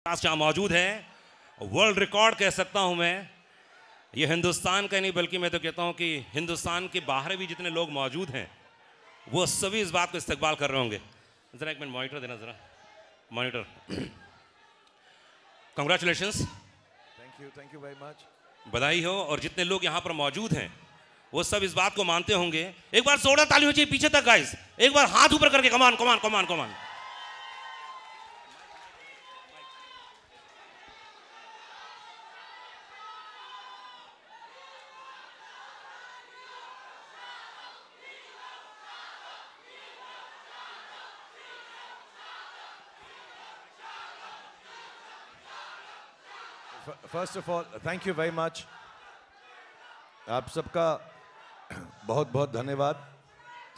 यहाँ मौजूद है। वर्ल्ड रिकॉर्ड कह सकता हूँ मैं, ये हिंदुस्तान का नहीं बल्कि मैं तो कहता हूँ कि हिंदुस्तान के बाहर भी जितने लोग मौजूद हैं वो सभी इस बात को इस्तकबाल कर रहे होंगे। ज़रा एक मिनट मॉनिटर देना, ज़रा monitor. Congratulations, thank you very much. बधाई हो। और जितने लोग यहाँ पर मौजूद हैं वो सब इस बात को मानते होंगे। एक बार जोरदार ताली हो चाहिए पीछे तक गाइस, एक बार हाथ ऊपर करके, come on come on come on come on. First of all thank you very much. आप सबका बहुत बहुत धन्यवाद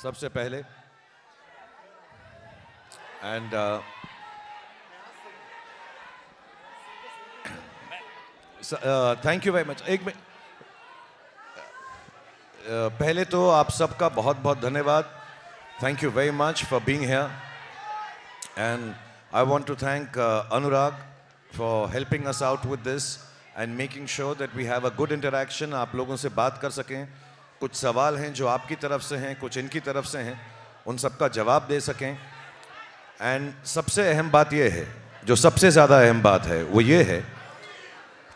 सबसे पहले। And thank you very much. एक मिनट, पहले तो आप सबका बहुत बहुत धन्यवाद। Thank you very much for being here. And I want to thank Anurag for helping us out with this and making sure that we have a good interaction. आप लोगों से बात कर सकें, कुछ सवाल हैं जो आपकी तरफ से हैं, कुछ इनकी तरफ से हैं, उन सबका जवाब दे सकें। एंड सबसे अहम बात ये है, जो सबसे ज़्यादा अहम बात है वो ये है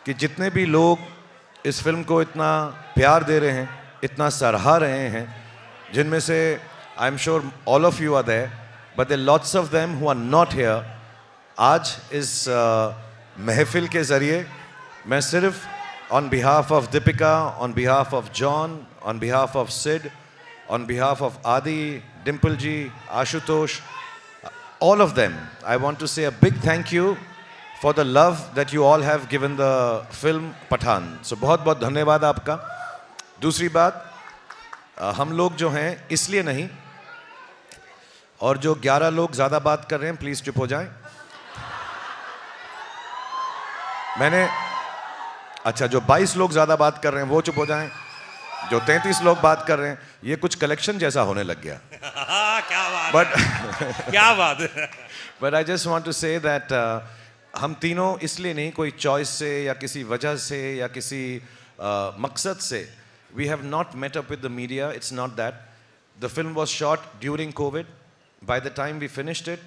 कि जितने भी लोग इस फिल्म को इतना प्यार दे रहे हैं, इतना सराहा रहे हैं, जिनमें से I am sure all of you are there, but there lots of them who are not here. आज इस महफिल के ज़रिए मैं सिर्फ on behalf of Deepika, on behalf of John, on behalf of Sid, on behalf of Adi, Dimple ji, Ashutosh, all of them, I want to say a big thank you for the love that you all have given the film Pathaan. So बहुत बहुत धन्यवाद आपका। दूसरी बात, हम लोग जो हैं इसलिए नहीं, और जो 11 लोग ज़्यादा बात कर रहे हैं प्लीज़ चुप हो जाएं। अच्छा, जो 22 लोग ज़्यादा बात कर रहे हैं वो चुप हो जाएं। जो 33 लोग बात कर रहे हैं, ये कुछ कलेक्शन जैसा होने लग गया। क्या बात बट क्या बात। But I just want to say that हम तीनों इसलिए नहीं, कोई चॉइस से या किसी वजह से या किसी मकसद से, we have not met up with the media. It's not that. The film was shot during Covid. By the time we finished it,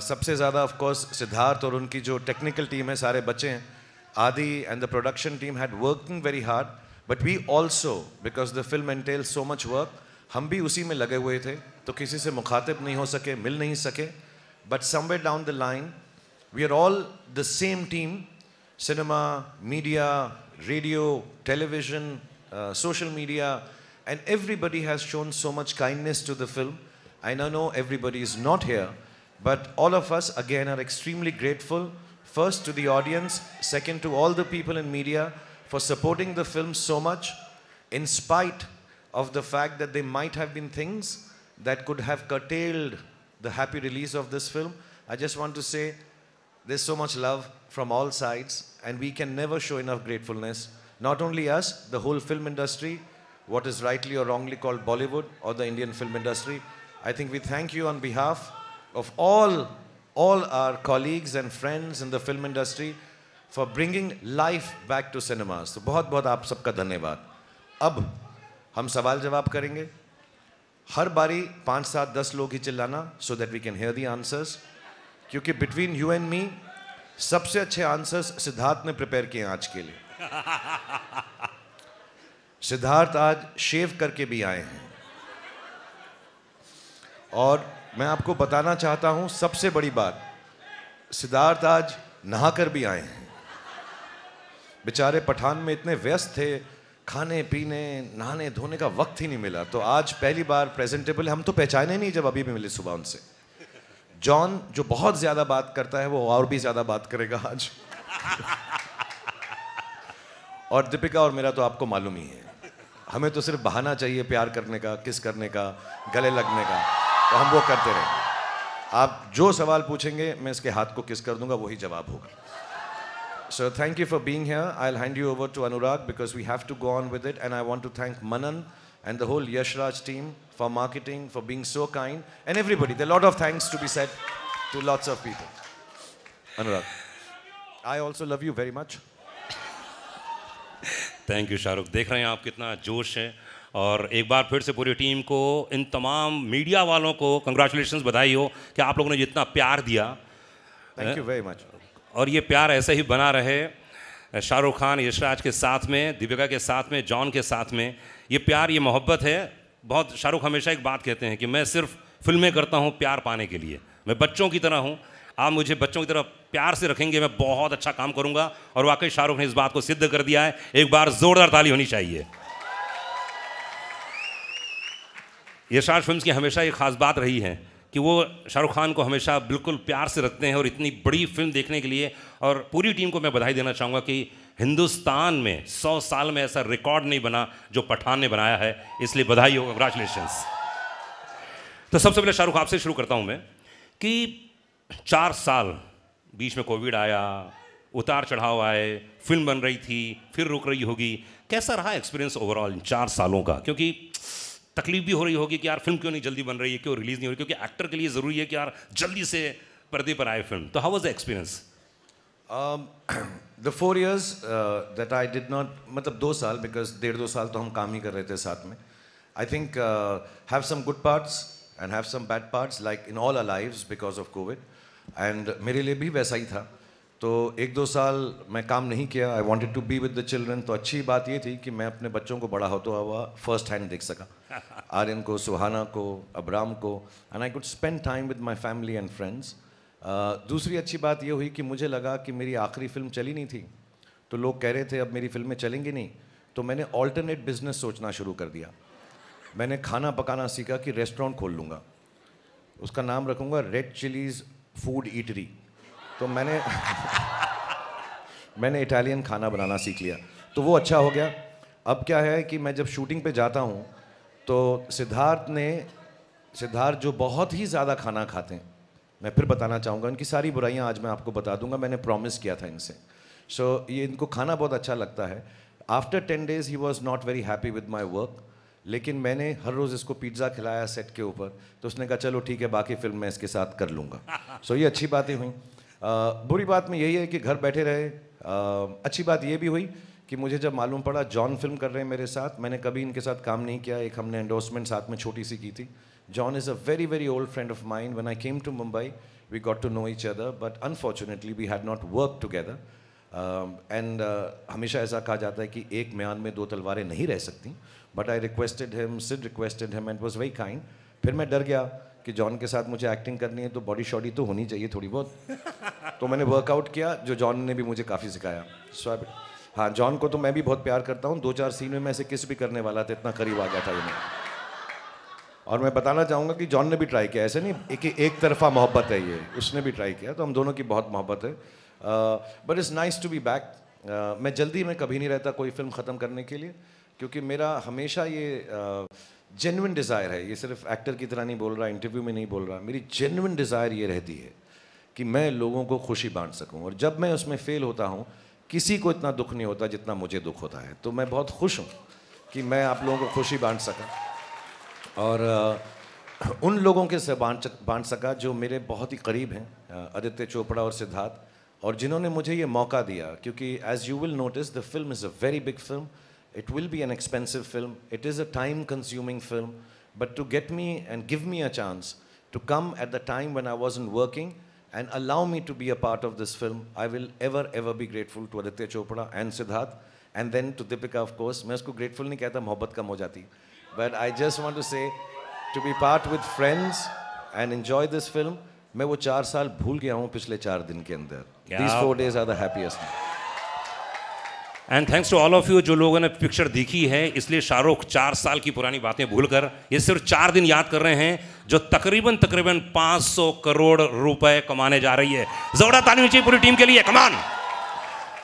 सबसे ज़्यादा ऑफ कोर्स सिद्धार्थ और उनकी जो टेक्निकल टीम है, सारे बच्चे हैं, Adi and the production team had working very hard, but we also, because the film entail so much work, हम भी उसी में लगे हुए थे, तो किसी से मुखातिब नहीं हो सके, मिल नहीं सके। But somewhere down the line we are all the same team, cinema, media, radio, television, social media, and everybody has shown so much kindness to the film. I know everybody is not here, but all of us again are extremely grateful, first to the audience, second to all the people in media for supporting the film so much, in spite of the fact that there might have been things that could have curtailed the happy release of this film. I just want to say there's so much love from all sides and we can never show enough gratefulness. Not only us, the whole film industry, what is rightly or wrongly called Bollywood or the Indian film industry. I think we thank you on behalf of all our colleagues and friends in the film industry for bringing life back to cinemas. तो बहुत बहुत आप सबका धन्यवाद। अब हम सवाल जवाब करेंगे। हर बारी 5, 7, 10 लोग ही चिल्लाना, so that we can hear the answers. क्योंकि between you and me सबसे अच्छे आंसर्स सिद्धार्थ ने प्रिपेयर किए आज के लिए। सिद्धार्थ आज शेव करके भी आए हैं, और मैं आपको बताना चाहता हूं सबसे बड़ी बात, सिद्धार्थ आज नहाकर भी आए हैं। बेचारे पठान में इतने व्यस्त थे, खाने पीने नहाने धोने का वक्त ही नहीं मिला, तो आज पहली बार प्रेजेंटेबल। हम तो पहचाने नहीं जब अभी भी मिले सुबह उनसे। जॉन जो बहुत ज्यादा बात करता है वो और भी ज्यादा बात करेगा आज। और दीपिका और मेरा तो आपको मालूम ही है, हमें तो सिर्फ बहाना चाहिए प्यार करने का, किस करने का, गले लगने का, तो हम वो करते रहेंगे। आप जो सवाल पूछेंगे मैं इसके हाथ को किस कर दूंगा, वही जवाब होगा। So thank you for being here. I'll hand you over to Anurag because we have to go on with it, and I want to thank Manan and the whole Yashraj team for marketing, for being so kind, and everybody. There are a lot of thanks to be said to lots of people. Anurag. I also love you very much. Thank you Shahrukh. देख रहे हैं आप कितना जोश है, और एक बार फिर से पूरी टीम को, इन तमाम मीडिया वालों को कंग्रेचुलेशंस, बधाई हो कि आप लोगों ने जितना प्यार दिया। Thank you very much. और ये प्यार ऐसे ही बना रहे शाहरुख खान यशराज के साथ में, दीपिका के साथ में, जॉन के साथ में। ये प्यार, ये मोहब्बत है बहुत। शाहरुख हमेशा एक बात कहते हैं कि मैं सिर्फ फिल्में करता हूँ प्यार पाने के लिए, मैं बच्चों की तरह हूँ, आप मुझे बच्चों की तरह प्यार से रखेंगे, मैं बहुत अच्छा काम करूँगा। और वाकई शाहरुख ने इस बात को सिद्ध कर दिया है। एक बार जोरदार ताली होनी चाहिए। यशराज फिल्म्स की हमेशा ये खास बात रही है कि वो शाहरुख खान को हमेशा बिल्कुल प्यार से रखते हैं, और इतनी बड़ी फिल्म देखने के लिए। और पूरी टीम को मैं बधाई देना चाहूँगा कि हिंदुस्तान में 100 साल में ऐसा रिकॉर्ड नहीं बना जो पठान ने बनाया है, इसलिए बधाई हो, कंग्रेचुलेशंस। तो सबसे पहले शाहरुख आपसे शुरू करता हूँ मैं कि 4 साल बीच में कोविड आया, उतार चढ़ाव आए, फिल्म बन रही थी, फिर रुक रही होगी, कैसा रहा एक्सपीरियंस ओवरऑल इन 4 सालों का? क्योंकि तकलीफ भी हो रही होगी कि यार फिल्म क्यों नहीं जल्दी बन रही है, क्यों रिलीज नहीं हो रही, क्योंकि एक्टर के लिए ज़रूरी है कि यार जल्दी से पर्दे पर आए फिल्म। तो how was the experience? The 4 years that I did not, मतलब 2 साल, because 1.5-2 साल तो हम काम ही कर रहे थे साथ में. I think have some good parts and have some bad parts, like in all our lives because of COVID. And मेरे लिए भी वैसा ही था. तो 1-2 साल मैं काम नहीं किया. I wanted to be with the children. तो अच्छी बात ये थी कि मैं अपने बच्चों को बड़ा होता हुआ फर्स्ट हैंड देख सका. आर्यन को, सुहाना को, अब्राम को, and I could spend time with my family and friends. दूसरी अच्छी बात ये हुई कि मुझे लगा कि मेरी आखिरी फिल्म चली नहीं थी, तो लोग कह रहे थे अब मेरी फिल्में चलेंगी नहीं, तो मैंने ऑल्टरनेट बिजनेस सोचना शुरू कर दिया. मैंने खाना पकाना सीखा कि रेस्टोरेंट खोल लूँगा, उसका नाम रखूँगा रेड चिलीज़ फूड ईटरी. तो मैंने इटालियन खाना बनाना सीख लिया, तो वो अच्छा हो गया. अब क्या है कि मैं जब शूटिंग पे जाता हूँ तो सिद्धार्थ जो बहुत ही ज़्यादा खाना खाते हैं, मैं फिर बताना चाहूँगा, इनकी सारी बुराइयाँ आज मैं आपको बता दूंगा, मैंने प्रॉमिस किया था इनसे. सो ये इनको खाना बहुत अच्छा लगता है. After 10 days he was not very happy with my work, लेकिन मैंने हर रोज़ इसको पिज़्ज़ा खिलाया सेट के ऊपर, तो उसने कहा चलो ठीक है, बाकी फिल्म मैं इसके साथ कर लूँगा. सो ये अच्छी बातें हुई. बुरी बात में यही है कि घर बैठे रहे. अच्छी बात ये भी हुई कि मुझे जब मालूम पड़ा जॉन फिल्म कर रहे हैं मेरे साथ, मैंने कभी इनके साथ काम नहीं किया. एक हमने एंडोर्समेंट साथ में छोटी सी की थी. John is a very, very old friend of mine. When I came to Mumbai, we got to know each other, but unfortunately, we had not worked together. हमेशा ऐसा कहा जाता है कि एक म्यान में 2 तलवारें नहीं रह सकती. But I requested him, Sid requested him, and was very kind. फिर मैं डर गया कि जॉन के साथ मुझे एक्टिंग करनी है, तो बॉडी शॉडी तो होनी चाहिए थोड़ी बहुत. तो मैंने वर्कआउट किया, जो जॉन ने भी मुझे काफ़ी सिखाया. सो हाँ, जॉन को तो मैं भी बहुत प्यार करता हूँ. 2-4 सीन में मैं ऐसे किस भी करने वाला था, इतना करीब आ गया था ये. और मैं बताना चाहूँगा कि जॉन ने भी ट्राई किया, ऐसे नहीं एक तरफा मोहब्बत है ये, उसने भी ट्राई किया, तो हम दोनों की बहुत मोहब्बत है. But it's nice to be back. मैं जल्दी में कभी नहीं रहता कोई फिल्म ख़त्म करने के लिए, क्योंकि मेरा हमेशा ये जेन्युइन डिज़ायर है. ये सिर्फ एक्टर की तरह नहीं बोल रहा, इंटरव्यू में नहीं बोल रहा, मेरी जेन्युइन डिज़ायर ये रहती है कि मैं लोगों को खुशी बांट सकूँ. और जब मैं उसमें फ़ेल होता हूँ, किसी को इतना दुख नहीं होता जितना मुझे दुख होता है. तो मैं बहुत खुश हूँ कि मैं आप लोगों को खुशी बांट सका, और उन लोगों के से बांट सका जो मेरे बहुत ही करीब हैं, आदित्य चोपड़ा और सिद्धार्थ, और जिन्होंने मुझे ये मौका दिया. क्योंकि as you will notice the film is a very big film. It will be an expensive film. It is a time consuming film. But to get me and give me a chance to come at the time when I wasn't working and allow me to be a part of this film, I will ever be grateful to Aditya Chopra and Siddharth, and then to Deepika, of course. मैं उसको grateful नहीं कहता, मोहब्बत कम हो जाती. But I just want to say, to be part with friends and enjoy this film. मैं वो 4 साल भूल गया हूँ पिछले 4 दिन के अंदर. These 4 days are the happiest. And thanks to all of you जो लोगों ने पिक्चर देखी है. इसलिए शाहरुख 4 साल की पुरानी बातें भूलकर ये सिर्फ 4 दिन याद कर रहे हैं, जो तकरीबन 500 करोड़ रुपए कमाने जा रही है. जोरदार ताली होनी चाहिए पूरी टीम के लिए. कमान.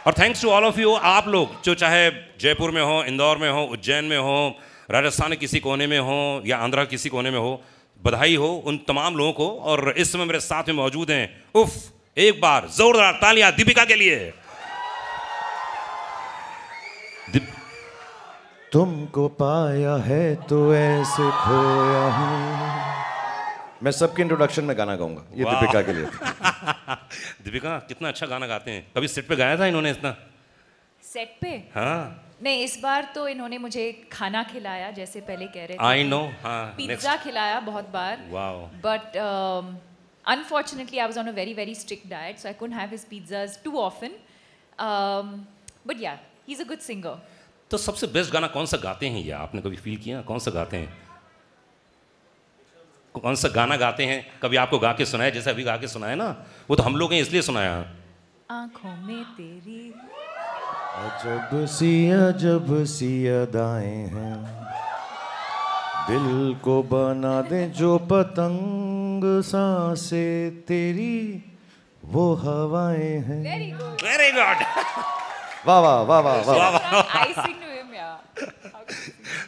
और thanks to all of you, आप लोग जो चाहे जयपुर में हो, इंदौर में हो, उज्जैन में हो, राजस्थान के किसी कोने में हो, या आंध्रा किसी कोने में हो, बधाई हो उन तमाम लोगों को. और इस समय मेरे साथ में मौजूद हैं, उफ, एक बार जोरदार तालियां दीपिका के लिए. तुमको पाया है तो ऐसे खोया हूँ, मैं सबके इंट्रोडक्शन में गाना गाऊंगा, ये वाह। दीपिका के लिए। दीपिका कितना अच्छा गाना गाते हैं, कभी सेट पे गाया था इन्होंने इतना? सेट पे हाँ नहीं, इस बार तो इन्होंने मुझे खाना खिलाया, जैसे पहले कह रहे थे। आई नो, हाँ पिज्जा खिलाया बहुत बार। Wow. But unfortunately, I was on a very, very strict diet, so I couldn't have his pizzas too often. But yeah, he's a good singer. तो सबसे बेस्ट गाना कौन सा गाते हैं ये, आपने कभी फील किया कौन सा गाते हैं? कौन सा गाना गाते हैं, कभी आपको गा के सुनाया, जैसे अभी गा के सुनाया ना, वो तो हम लोग हैं इसलिए सुनाया। आंखों में तेरी अजब सी अदाएं हैं, दिल को बना दे जो पतंग, सांसें तेरी वो हवाएं हैं। Very good. Very good. वाह वाह वाह वाह वाह। I sing to him, yeah.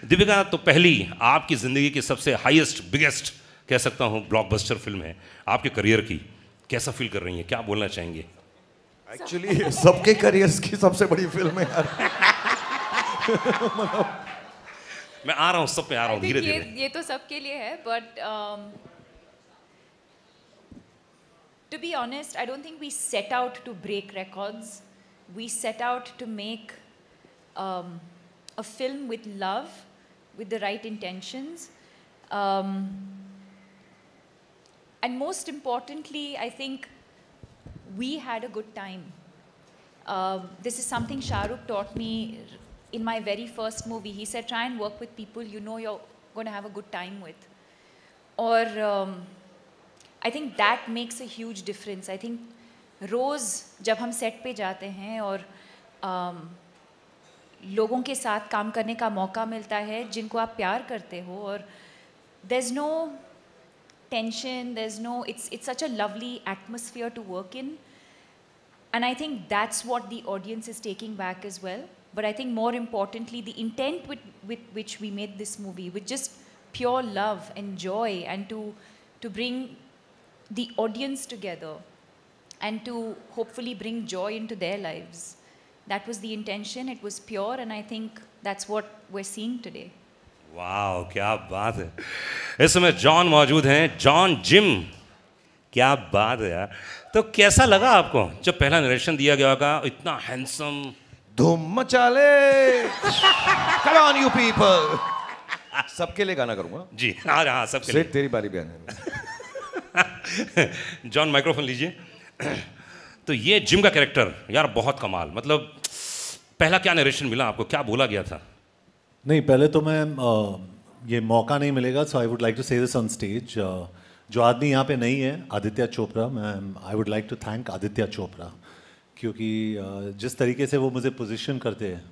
Deepika, तो पहली आपकी जिंदगी की सबसे हाईएस्ट बिगेस्ट कह सकता हूँ ब्लॉकबस्टर फिल्म है आपके करियर की, कैसा फील कर रही हैं, क्या बोलना चाहेंगे? एक्चुअली सबके करियर्स की सबसे बड़ी फिल्म है यार। मैं आ रहा हूँ, सब पे आ रहा हूँ धीरे धीरे। ये तो सबके लिए है, but to be honest, I don't think we set out to break records. We set out to make a film with love, with the right intentions. And most importantly, I think we had a good time. This is something Shah Rukh taught me in my very first movie. He said, try and work with people you know you're going to have a good time with. Or I think that makes a huge difference. I think रोज़ जब हम set पे जाते हैं और लोगों के साथ काम करने का मौका मिलता है जिनको आप प्यार करते हो, और there's no tension, there's no, it's such a lovely atmosphere to work in, and I think that's what the audience is taking back as well. But I think more importantly, the intent with which we made this movie, with just pure love and joy, and to bring the audience together and to hopefully bring joy into their lives. That was the intention. It was pure, and I think that's what we're seeing today. वाह, क्या बात है। इस समय John मौजूद हैं, John gym, क्या बात है यार। तो कैसा लगा आपको जब पहला नरेशन दिया गया होगा, इतना हैंडसम? धूम मचा ले, come on you people। सबके लिए गाना करूंगा जी हाँ हाँ, सबके लिए। तेरी बारी भी आने। जॉन माइक्रोफोन लीजिए। तो ये जिम का कैरेक्टर यार बहुत कमाल, मतलब पहला क्या नरेशन मिला आपको, क्या बोला गया था? नहीं, पहले तो मैं ये मौका नहीं मिलेगा, so I would like to say this on stage. जो आदमी यहाँ पे नहीं है, आदित्य चोपड़ा, मैं I would like to thank Aditya Chopra, क्योंकि जिस तरीके से वो मुझे पोजीशन करते हैं,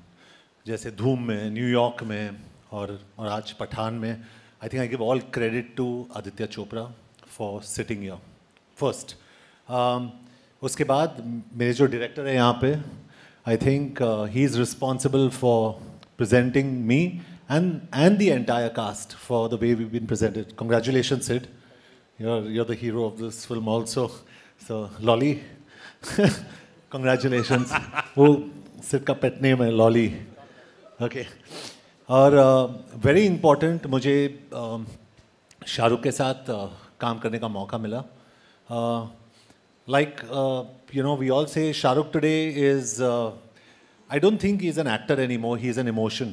जैसे धूम में, न्यूयॉर्क में और आज पठान में, I think I give all credit to Aditya Chopra for sitting here first. उसके बाद मेरे जो डायरेक्टर है यहाँ पे, I think he is responsible for presenting me and the entire cast for the way we've been presented. Congratulations, Sid. You're the hero of this film also. So Lolly, congratulations. वो Sid का pet name है Lolly. Okay. और very important, मुझे शाहरुख के साथ काम करने का मौका मिला. Like you know, we all say Shahrukh today is. I don't think he's an actor anymore. He's an emotion.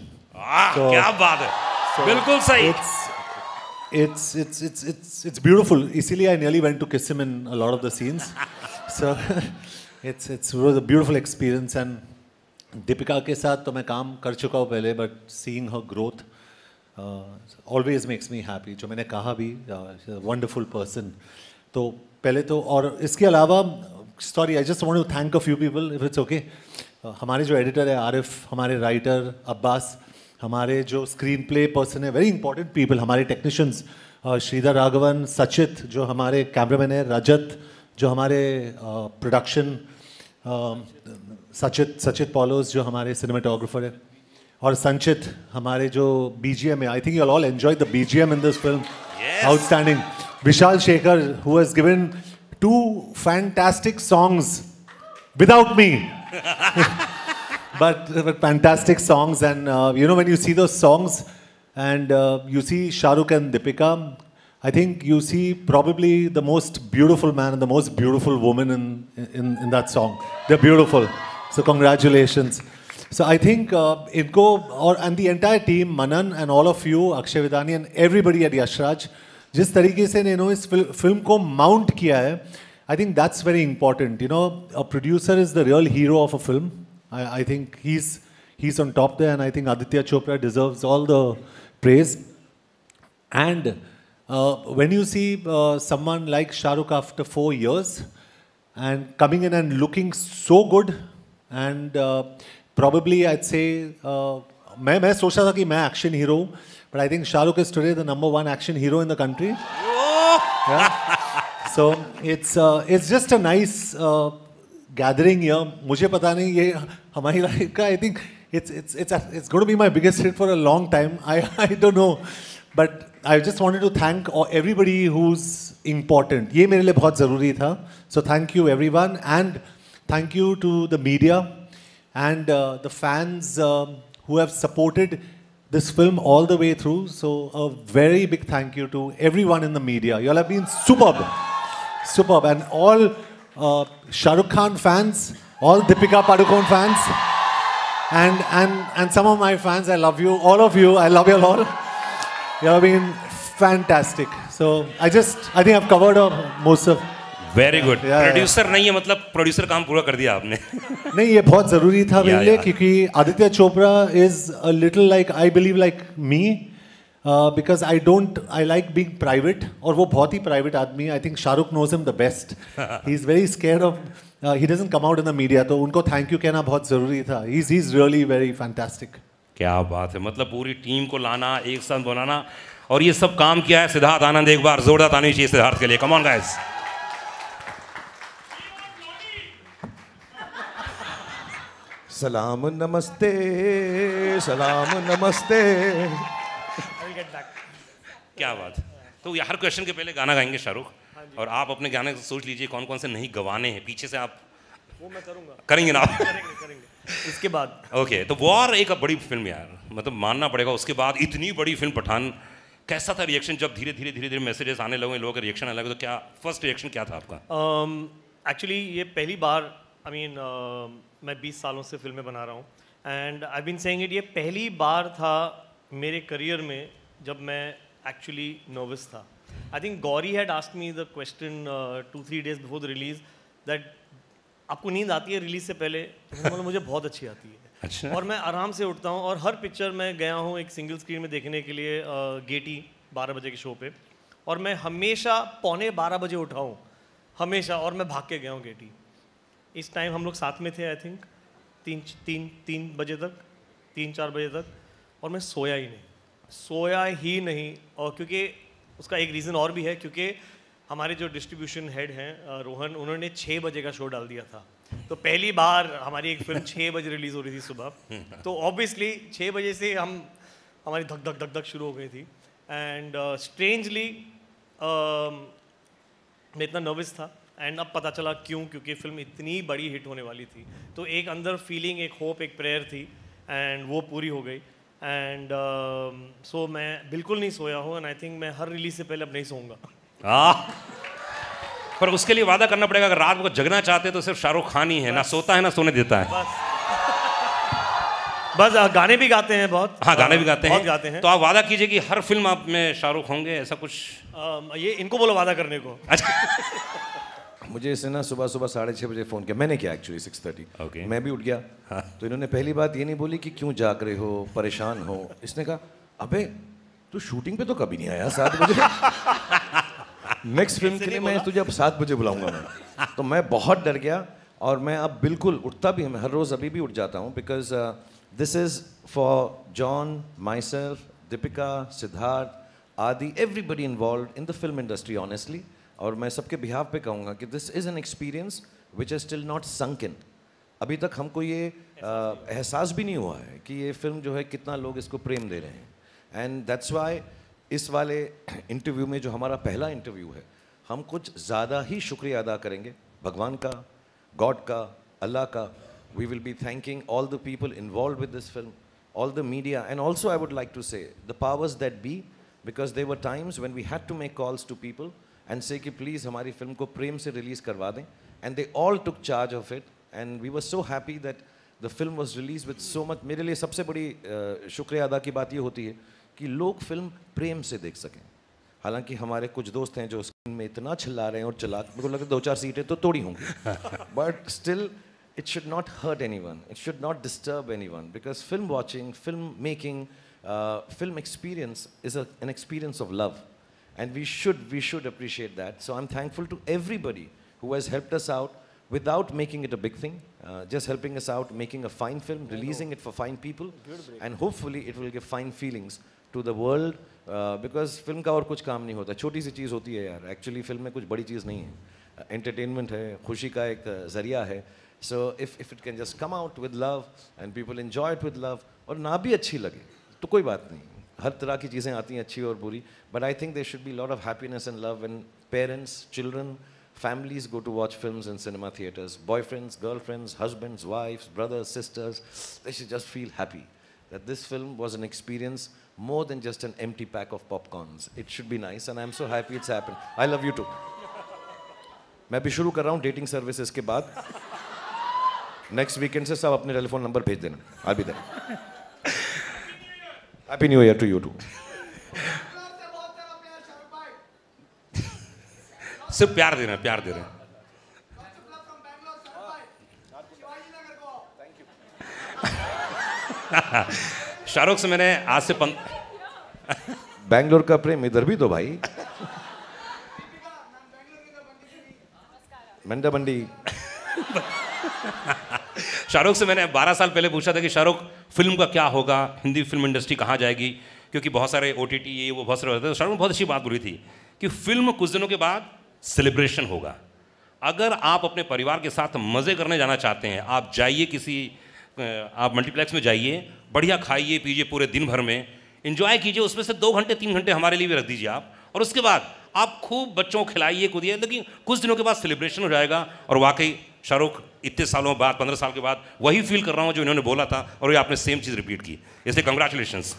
So, क्या बात है, बिल्कुल सही. It's beautiful. इसीलिए I nearly went to kiss him in a lot of the scenes. So it was a beautiful experience. And Deepika के साथ तो मैं काम कर चुका हूँ पहले, but seeing her growth always makes me happy. जो मैंने कहा भी, she's a wonderful person. तो पहले तो, और इसके अलावा, sorry, I just want to thank a few people, if it's okay. हमारे जो एडिटर है आरिफ, हमारे राइटर अब्बास, हमारे जो स्क्रीन प्ले पर्सन है, वेरी इंपॉर्टेंट पीपल, हमारे टेक्नीशियंस श्रीधर राघवन, सचित जो हमारे कैमरामैन है, रजत जो हमारे प्रोडक्शन, सचित पॉलोस जो हमारे सिनेमाटोग्राफर है, और संचित हमारे जो BGM है. I think you all enjoy the BGM in this film, outstanding. Vishal Shekhar, who has given 2 fantastic songs without me. but fantastic songs, and you know, when you see those songs and you see Shah Rukh and Deepika, I think you see probably the most beautiful man and the most beautiful woman in that song. They're beautiful. So congratulations. So I think and the entire team, Manan and all of you, Akshay Vidani and everybody at Yashraj, जिस तरीके से इन्होंने इस film को mount किया है, I think that's very important. You know, a producer is the real hero of a film. I think he's on top there, and I think Aditya Chopra deserves all the praise. And when you see someone like Shah Rukh after 4 years and coming in and looking so good, and probably I'd say मैं सोचा था कि मैं action hero, but I think Shah Rukh is today the #1 action hero in the country. Yeah. So it's just a nice gathering here. मुझे पता नहीं ये हमारी लाइफ का, I think it's going to be my biggest hit for a long time. I don't know, but I just wanted to thank everybody who's important. ये मेरे लिए बहुत ज़रूरी था. So thank you everyone, and thank you to the media and the fans who have supported this film all the way through. So a very big thank you to everyone in the media. You all have been superb. And all Shah Rukh Khan fans, all Deepika Padukone fans, and some of my fans, I love you, all of you, I love you all. You have been fantastic. So I think I've covered most of. Very good. Producer नहीं है, मतलब producer काम पूरा कर दिया आपने. नहीं, ये बहुत ज़रूरी था मेरे लिए, क्योंकि Aditya Chopra is a little like, I believe like me, because I like being private, और वो बहुत ही private आदमी. I think Shah Rukh knows him the best. He's very scared of, he doesn't come out in the media, तो उनको thank you कहना बहुत ज़रूरी था. He's really very fantastic. क्या बात है, मतलब पूरी टीम को लाना, एक साथ बनाना, और ये सब काम किया है सिद्धार्थ आनंद. एक बार जोरदार ताली चाहिए सिद्धार्थ के लिए. Come on guys. सलाम नमस्ते, सलाम नमस्ते. क्या बात. तो हर क्वेश्चन के पहले गाना गाएंगे शाहरुख, और आप अपने गाने को सोच लीजिए कौन कौन से नहीं गवाने हैं. पीछे से आप वो मैं करूंगा. करेंगे ना आप? करेंगे इसके बाद. ओके, तो वॉर एक बड़ी फिल्म यार, मतलब मानना पड़ेगा. उसके बाद इतनी बड़ी फिल्म पठान, कैसा था रिएक्शन जब धीरे धीरे मैसेजेस आने लगे, लोगों के रिएक्शन आने लगे, तो क्या फर्स्ट रिएक्शन क्या था आपका? एक्चुअली ये पहली बार, मैं 20 सालों से फिल्में बना रहा हूँ, and I been saying it, ये पहली बार था मेरे करियर में जब मैं एक्चुअली नर्वस था. I think Gauri had asked me the question 2-3 days before the release that आपको नींद आती है रिलीज से पहले? तो मुझे बहुत अच्छी आती है. अच्छा. और मैं आराम से उठता हूँ, और हर पिक्चर में गया हूँ एक सिंगल स्क्रीन में देखने के लिए, गेटी 12 बजे के शो पे, और मैं हमेशा 11:45 बजे उठा हूँ, हमेशा, और मैं भाग के गया हूँ गेटी. इस टाइम हम लोग साथ में थे, आई थिंक 3 बजे तक, 3-4 बजे तक, और मैं सोया ही नहीं. और क्योंकि उसका एक रीज़न और भी है, क्योंकि हमारे जो डिस्ट्रीब्यूशन हेड हैं रोहन, उन्होंने 6 बजे का शो डाल दिया था. तो पहली बार हमारी एक फिल्म 6 बजे रिलीज़ हो रही थी सुबह, तो ऑब्वियसली 6 बजे से हमारी धक धक शुरू हो गई थी. एंड स्ट्रेंजली मैं इतना नर्वस था, एंड अब पता चला क्यों, क्योंकि फिल्म इतनी बड़ी हिट होने वाली थी. तो एक अंदर फीलिंग, एक होप, एक प्रेयर थी, एंड वो पूरी हो गई. एंड सो मैं बिल्कुल नहीं सोया हूँ, एंड आई थिंक मैं हर रिलीज से पहले अब नहीं सोऊंगा. पर उसके लिए वादा करना पड़ेगा, अगर रात को जगना चाहते तो सिर्फ शाहरुख खान ही है, ना सोता है ना सोने देता है. बस गाने भी गाते हैं बहुत. हाँ, गाने भी गाते हैं. तो आप वादा कीजिए कि हर फिल्म आप में शाहरुख होंगे, ऐसा कुछ. ये इनको बोलो वादा करने को. मुझे इसने ना सुबह 6:30 बजे फ़ोन किया. मैंने किया एक्चुअली 6:30. Okay. मैं भी उठ गया. हाँ. तो इन्होंने पहली बात ये नहीं बोली कि क्यों जाग रहे हो, परेशान हो. इसने कहा, अबे तू शूटिंग पे तो कभी नहीं आया 7 बजे. नेक्स्ट फिल्म के लिए मैं तुझे अब 7 बजे बुलाऊंगा मैं. तो मैं बहुत डर गया, और मैं अब बिल्कुल उठता भी हूँ, हर रोज़ अभी भी उठ जाता हूँ, because this is for John, myself, Deepika, Siddharth, आदि, everybody involved in the film industry honestly. और मैं सबके बिहाफ पे कहूँगा कि this is an experience which is still not sunk in. अभी तक हमको ये एहसास भी नहीं हुआ है कि ये फिल्म जो है कितना लोग इसको प्रेम दे रहे हैं. एंड दैट्स वाई इस वाले इंटरव्यू में, जो हमारा पहला इंटरव्यू है, हम कुछ ज़्यादा ही शुक्रिया अदा करेंगे भगवान का, गॉड का, अल्लाह का. We will be thanking all the people involve with this film, all the media, and also I would like to say the powers that be, because there were times when we had to make calls to people and say कि please हमारी film को प्रेम से release करवा दें, and they all took charge of it, and we were so happy that the film was released with so much. मेरे लिए सबसे बड़ी शुक्रिया अदा की बात ये होती है कि लोग फिल्म प्रेम से देख सकें. हालांकि हमारे कुछ दोस्त हैं जो स्क्रीन में इतना चिल्ला रहे हैं और चिल्ला, मेरे को लगता है 2-4 सीटें तो तोड़ी होंगी, but still it should not hurt anyone, it should not disturb anyone, because film watching, film making, film experience is an experience of love, and we should appreciate that. So I'm thankful to everybody who has helped us out without making it a big thing, just helping us out, making a fine film, releasing it for fine people, and hopefully it will give fine feelings to the world, because film का और कुछ काम नहीं होता, छोटी सी चीज़ होती है यार. Actually film में कुछ बड़ी चीज़ नहीं है, entertainment है, खुशी का एक ज़रिया है. So if it can just come out with love and people enjoy it with love, और ना भी अच्छी लगे तो कोई बात नहीं, हर तरह की चीज़ें आती हैं अच्छी और बुरी, but I think there should be a lot of happiness and love when parents, children, families go to watch films in cinema theaters. Boyfriends, girlfriends, husbands, wives, brothers, sisters, they should just feel happy that this film was an experience more than just an empty pack of popcorns. It should be nice, and I'm so happy it's happened. I love you too. मैं भी शुरू कर रहा हूँ dating services के बाद. Next weekend से सब अपने टेलीफोन नंबर भेज देना. I'll be there. Happy New Year to you too. सिर्फ प्यार दे रहे हैं, प्यार दे रहे हैं. शाहरुख से मैंने आज से बैंगलोर का प्रेम इधर भी तो भाई. मंडा बंडी. शाहरुख से मैंने 12 साल पहले पूछा था कि शाहरुख फिल्म का क्या होगा, हिंदी फिल्म इंडस्ट्री कहाँ जाएगी, क्योंकि बहुत सारे OTT ये वो बहुत सारे होते थे. तो शाहरुख ने बहुत अच्छी बात बोली थी कि फिल्म कुछ दिनों के बाद सेलिब्रेशन होगा. अगर आप अपने परिवार के साथ मज़े करने जाना चाहते हैं, आप जाइए आप मल्टीप्लेक्स में जाइए, बढ़िया खाइए पीजिए पूरे दिन भर में, एंजॉय कीजिए, उसमें से 2 घंटे 3 घंटे हमारे लिए भी रख दीजिए आप, और उसके बाद आप खूब बच्चों को खिलाइए कूदिए. लेकिन कुछ दिनों के बाद सेलिब्रेशन हो जाएगा. और वाकई शाहरुख इतने सालों बाद, 15 साल के बाद वही फील कर रहा हूँ जो इन्होंने बोला था, और ये आपने सेम चीज़ रिपीट की, इसलिए कंग्रेचुलेशंस.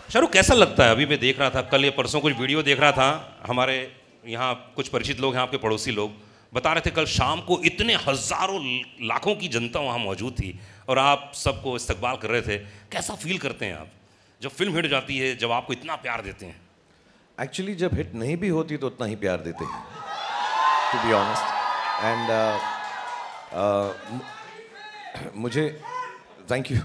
शाहरुख कैसा लगता है? अभी मैं देख रहा था, कल या परसों कुछ वीडियो देख रहा था, हमारे यहाँ कुछ परिचित लोग हैं, आपके पड़ोसी लोग बता रहे थे कल शाम को इतने हज़ारों लाखों की जनता वहाँ मौजूद थी और आप सबको इस्तकबाल कर रहे थे. कैसा फील करते हैं आप जब फिल्म हिट जाती है, जब आपको इतना प्यार देते हैं? एक्चुअली जब हिट नहीं भी होती तो उतना ही प्यार देते हैं, टू बी ऑनेस्ट. एंड मुझे थैंक यू.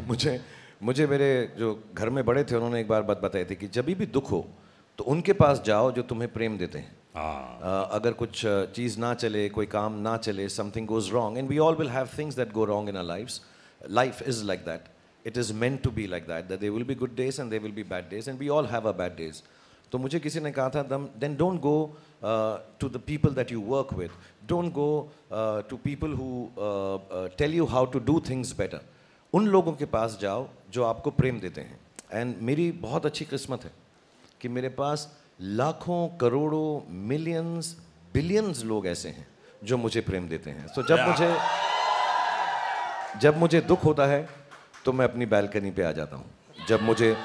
मुझे मेरे जो घर में बड़े थे उन्होंने एक बार बात बताई थी कि जब भी दुख हो तो उनके पास जाओ जो तुम्हें प्रेम देते हैं. अगर कुछ चीज़ ना चले, कोई काम ना चले, something goes wrong, and we all will have things that go wrong in our lives. Life is like that. It is meant to be like that, that there will be good days and there will be bad days, and we all have a bad days. तो मुझे किसी ने कहा था, then don't go to the people that you work with, don't go to people who tell you how to do things better. उन लोगों के पास जाओ जो आपको प्रेम देते हैं. एंड मेरी बहुत अच्छी किस्मत है कि मेरे पास लाखों, करोड़ों, मिलियंस, बिलियंस लोग ऐसे हैं जो मुझे प्रेम देते हैं. तो जब मुझे दुख होता है तो मैं अपनी बैल्कनी पे आ जाता हूँ. जब मुझे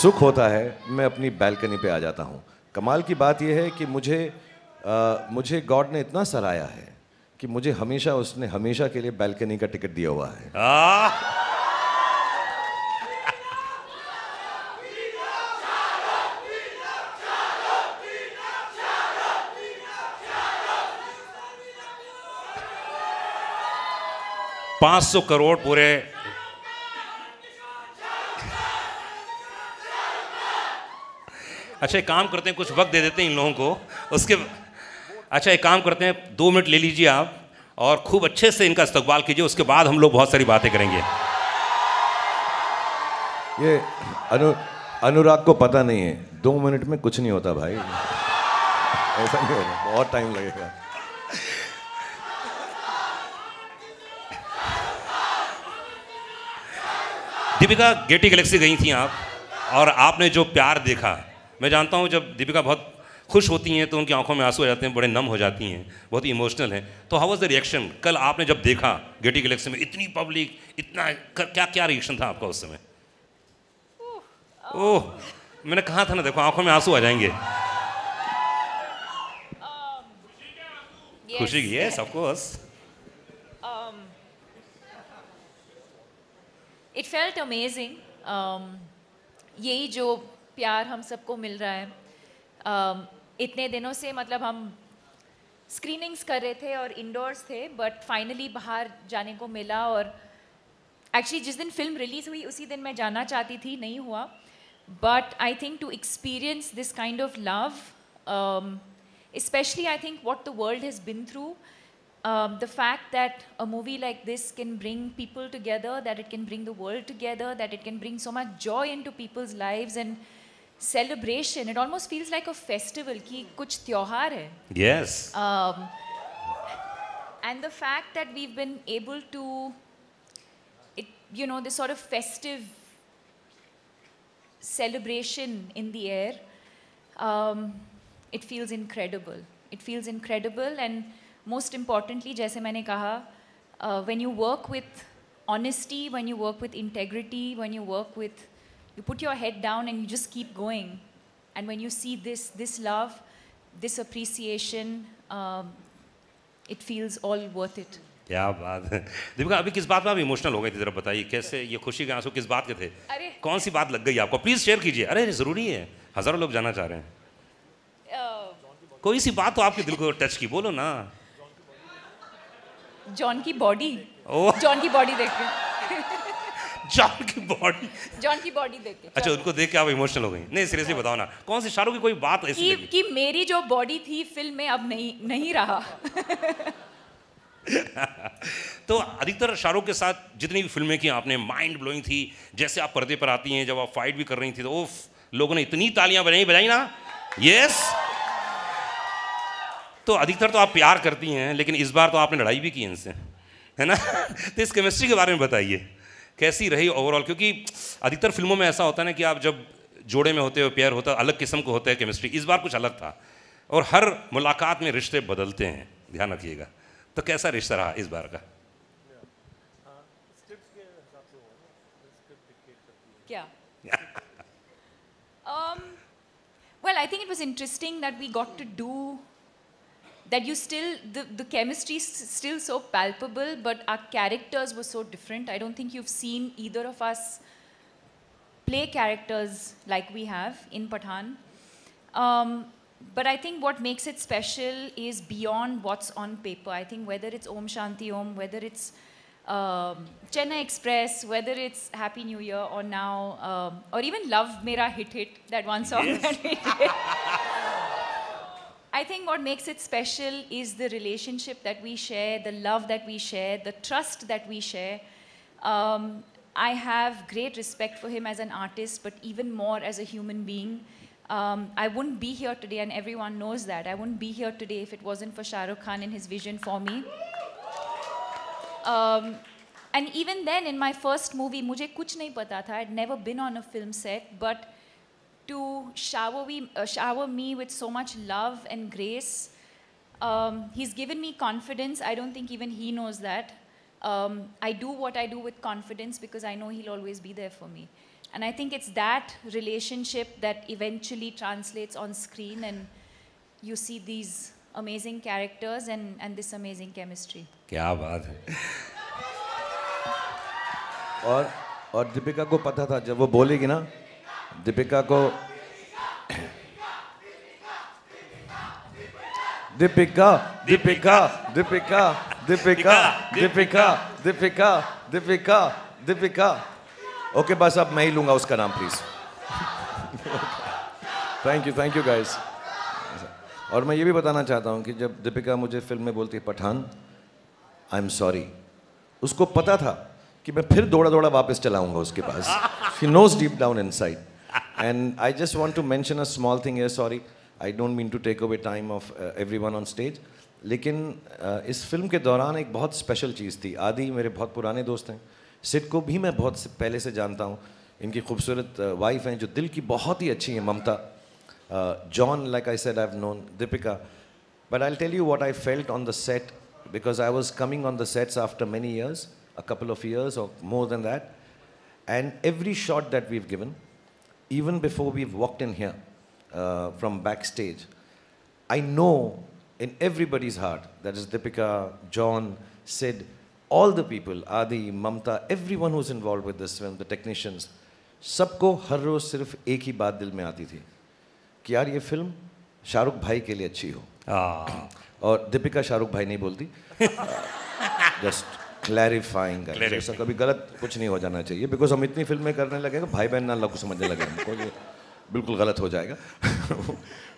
सुख होता है मैं अपनी बैल्कनी पे आ जाता हूँ. कमाल की बात यह है कि मुझे गॉड ने इतना सराहा है कि मुझे उसने हमेशा के लिए बैल्कनी का टिकट दिया हुआ है. 500 करोड़ पूरे. अच्छा एक काम करते हैं, कुछ वक्त दे देते हैं इन लोगों को, उसके अच्छा एक काम करते हैं, 2 मिनट ले लीजिए आप और खूब अच्छे से इनका इस्तकबाल कीजिए, उसके बाद हम लोग बहुत सारी बातें करेंगे. ये अनुराग को पता नहीं है, 2 मिनट में कुछ नहीं होता भाई, ऐसा नहीं होगा, बहुत टाइम लगेगा. दीपिका, गेटी गैलेक्सी गई थी आप और आपने जो प्यार देखा, मैं जानता हूँ जब दीपिका बहुत खुश होती हैं तो उनकी आंखों में आंसू आ जाते हैं, बड़े नम हो जाती हैं, बहुत ही इमोशनल हैं. तो हाउ वाज द रिएक्शन कल आपने जब देखा गेटी गैलेक्सी में, इतनी पब्लिक, इतना क्या रिएक्शन था आपका उस समय? ओह, मैंने कहा था ना, देखो आंखों में आंसू आ जाएंगे। खुशी की, yes, of course. It felt amazing. यही जो प्यार हम सबको मिल रहा है, इतने दिनों से, मतलब हम स्क्रीनिंग्स कर रहे थे और इंडोर्स थे, बट फाइनली बाहर जाने को मिला। और एक्चुअली जिस दिन फिल्म रिलीज हुई उसी दिन मैं जाना चाहती थी, नहीं हुआ। But I think to experience this kind of love, especially I think what the world has been through, the fact that a movie like this can bring people together, that it can bring the world together, that it can bring so much joy into people's lives and celebration. It almost feels like a festival कि कुछ त्योहार है. Yes. And the fact that we've been able to, this sort of festive celebration in the air, it feels incredible. It feels incredible, and most importantly, जैसे मैंने कहा, when you work with honesty, when you work with integrity, when you work with, you put your head down and you just keep going, and when you see this love, this appreciation, it feels all worth it. क्या बात है। दीपिका, अभी किस बात में आप emotional हो गए थे, जरा बताइए, कैसे ये खुशी के आंसू किस बात के थे? अरे, कौन सी बात लग गई आपको, प्लीज शेयर कीजिए। अरे ज़रूरी है, हज़ारों लोग जानना चाह रहे हैं। कोई सी बात तो आपके दिल को टच की, बोलो ना। जॉन की बॉडी, ओह, जॉन की बॉडी देख के जॉन की बॉडी, जॉन की बॉडी देख के, अच्छा, उनको देख के आप इमोशनल हो गई? नहीं, सीरियसली बताओ ना, कौन सी शाहरुख की कोई बात ऐसी लगी? कि मेरी जो बॉडी थी फिल्म में अब नहीं रहा। तो अधिकतर शाहरुख के साथ जितनी भी फिल्में की आपने, माइंड ब्लोइंग थी। जैसे आप पर्दे पर आती हैं, जब आप फाइट भी कर रही थी, तो ओफ, लोगों ने इतनी तालियां बजाई ना। यस। तो अधिकतर तो आप प्यार करती हैं, लेकिन इस बार तो आपने लड़ाई भी की इनसे, है ना? तो इस केमिस्ट्री के बारे में बताइए, कैसी रही ओवरऑल? क्योंकि अधिकतर फिल्मों में ऐसा होता है ना कि आप जब जोड़े में होते हो, पेयर होता है, अलग किस्म को होता है केमिस्ट्री। इस बार कुछ अलग था, और हर मुलाकात में रिश्ते बदलते हैं, ध्यान रखिएगा। तो कैसा रिश्ता रहा इस बार का? क्या? Well, I think it was interesting that we got to do that. You still, the chemistry is still so palpable, but our characters were so different. I don't think you've seen either of us play characters like we have in Pathaan. But I think what makes it special is beyond what's on paper. I think whether it's Om Shanti Om, whether it's Chennai Express, whether it's Happy New Year, or now, or even Love Mera Hit, that one song that we did. I think what makes it special is the relationship that we share, the love that we share, the trust that we share. I have great respect for him as an artist, but even more as a human being. I wouldn't be here today, and everyone knows that. I wouldn't be here today if it wasn't for Shah Rukh Khan and his vision for me. And even then, in my first movie, मुझे कुछ नहीं पता था. I'd never been on a film set, but to shower me with so much love and grace, he's given me confidence. I don't think even he knows that. I do what I do with confidence because I know he'll always be there for me. And I think it's that relationship that eventually translates on screen, and you see these amazing characters and this amazing chemistry. क्या बात है। और दीपिका को पता था, जब वो बोलेगी ना, दीपिका को दीपिका दीपिका दीपिका दीपिका दीपिका दीपिका दीपिका दीपिका, ओके, बस अब मैं ही लूंगा उसका नाम, प्लीज। Thank you guys. और मैं ये भी बताना चाहता हूँ कि जब दीपिका मुझे फिल्म में बोलती है पठान, आई एम सॉरी, उसको पता था कि मैं फिर दौड़ा वापस चलाऊंगा उसके पास। She knows deep down inside. And I just want to mention a small thing here, sorry, I don't mean to take away time of everyone on stage, लेकिन इस फिल्म के दौरान एक बहुत स्पेशल चीज़ थी। आदि मेरे बहुत पुराने दोस्त हैं, सिड को भी मैं बहुत पहले से जानता हूँ, इनकी खूबसूरत वाइफ हैं जो दिल की बहुत ही अच्छी हैं, ममता। John, like I said, I've known Deepika, but I'll tell you what I felt on the set, because I was coming on the sets after many years, a couple of years or more than that, and every shot that we've given, even before we've walked in here from backstage, I know in everybody's heart, that is Deepika, John, Sid, all the people, Adi, Mamta, everyone who's involved with this film, the technicians, सबको हर रोज सिर्फ एक ही बात दिल में आती थी कि यार ये फिल्म शाहरुख भाई के लिए अच्छी हो। और दीपिका शाहरुख भाई नहीं बोलती, जस्ट क्लैरिफाइंग, ऐसा कभी गलत कुछ नहीं हो जाना चाहिए, बिकॉज हम इतनी फिल्में करने लगे तो भाई बहन ना लोग समझने लगे हमको, ये बिल्कुल गलत हो जाएगा।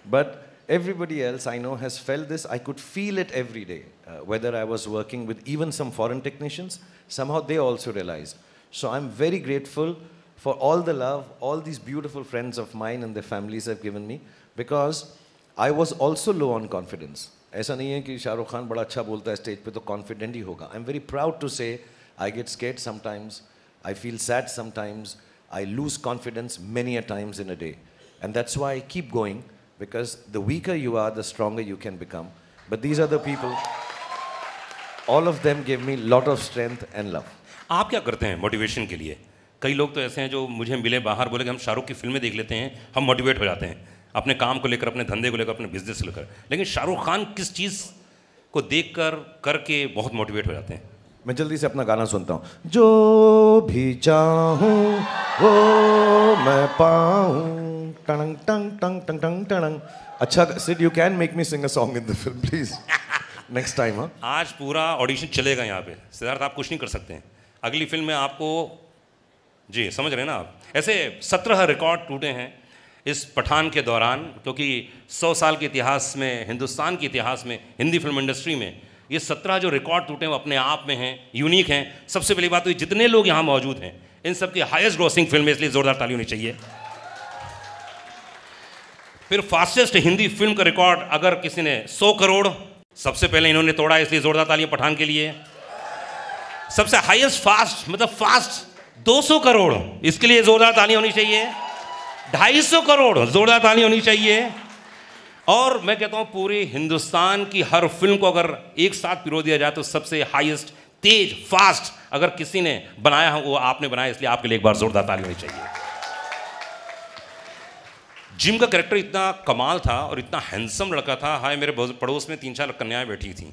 But everybody else I know has felt this. I could feel it every day, whether I was working with even some foreign technicians, somehow they also realized. So I'm very grateful for all the love, all these beautiful friends of mine and their families have given me, because I was also low on confidence. ऐसा नहीं है कि शाहरुख खान बड़ा अच्छा बोलता है stage पे तो कॉन्फिडेंट ही होगा। I'm very proud to say I get scared sometimes, I feel sad sometimes, I lose confidence many a times in a day, and that's why I keep going, because the weaker you are, the stronger you can become. But these are the people, all of them give me lot of strength and love. आप क्या करते हैं motivation के लिए? कई लोग तो ऐसे हैं जो मुझे मिले बाहर, बोले कि हम शाहरुख की फिल्में देख लेते हैं, हम मोटिवेट हो जाते हैं अपने काम को लेकर, अपने धंधे को लेकर, अपने बिजनेस को लेकर। लेकिन शाहरुख खान किस चीज़ को देखकर करके बहुत मोटिवेट हो जाते हैं? मैं जल्दी से अपना गाना सुनता हूँ। जो भी चाहूँ वो मैं पाऊँ, टंग टंग टंग टंग टंग टंग। अच्छा Sid, you can make me sing a song in the film please, next time. हाँ, आज पूरा ऑडिशन चलेगा यहाँ पे। सिद्धार्थ आप कुछ नहीं कर सकते हैं, अगली फिल्म में आपको, जी समझ रहे हैं ना आप। ऐसे 17 रिकॉर्ड टूटे हैं इस पठान के दौरान, क्योंकि 100 साल के इतिहास में, हिंदुस्तान के इतिहास में, हिंदी फिल्म इंडस्ट्री में ये 17 जो रिकॉर्ड टूटे हैं वो अपने आप में हैं, यूनिक हैं। सबसे पहली बात तो ये जितने लोग यहाँ मौजूद हैं इन सब की हाईएस्ट ग्रॉसिंग फिल्म है, इसलिए जोरदार ताली होनी चाहिए। फिर फास्टेस्ट हिंदी फिल्म का रिकॉर्ड अगर किसी ने 100 करोड़ सबसे पहले इन्होंने तोड़ा, इसलिए जोरदार तालियां पठान के लिए। सबसे हाईएस्ट फास्ट, मतलब फास्ट 200 करोड़, इसके लिए जोरदार तालियां होनी चाहिए। 250 करोड़, जोरदार तालियां होनी चाहिए। और मैं कहता हूं पूरे हिंदुस्तान की हर फिल्म को अगर एक साथ पिरो दिया जाए तो सबसे हाईएस्ट, तेज, फास्ट अगर किसी ने बनाया हो वो आपने बनाया, इसलिए आपके लिए एक बार जोरदार ताली होनी चाहिए। जिम का कैरेक्टर इतना कमाल था और इतना हैंडसम लड़का था। हाय, मेरे पड़ोस में 3-4 कन्याएं बैठी थी,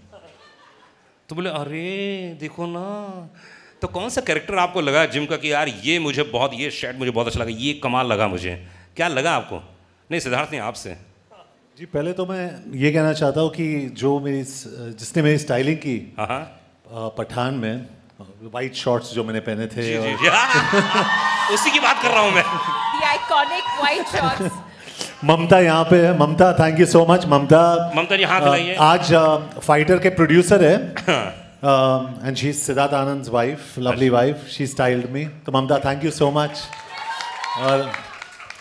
तो बोले अरे देखो ना, तो कौन सा कैरेक्टर आपको लगा जिम का कि यार ये मुझे बहुत, ये शेड मुझे बहुत अच्छा लगा, ये कमाल लगा मुझे? क्या लगा आपको? नहीं सिद्धार्थ, नहीं आपसे। जी पहले तो मैं ये कहना चाहता हूँ कि जो जिसने मेरी स्टाइलिंग की पठान में, वाइट शॉर्ट्स जो मैंने पहने थे, जी, जी, उसी की बात कर रहा हूँ मैं। The iconic white shorts. ममता यहाँ पे है। Mamta, thank you so much. Mamta ji हाथ मिलाइए। आज फाइटर के प्रोड्यूसर है, and she is Siddharth Anand's wife, lovely wife, she styled me. तो Mamta, thank you so much. और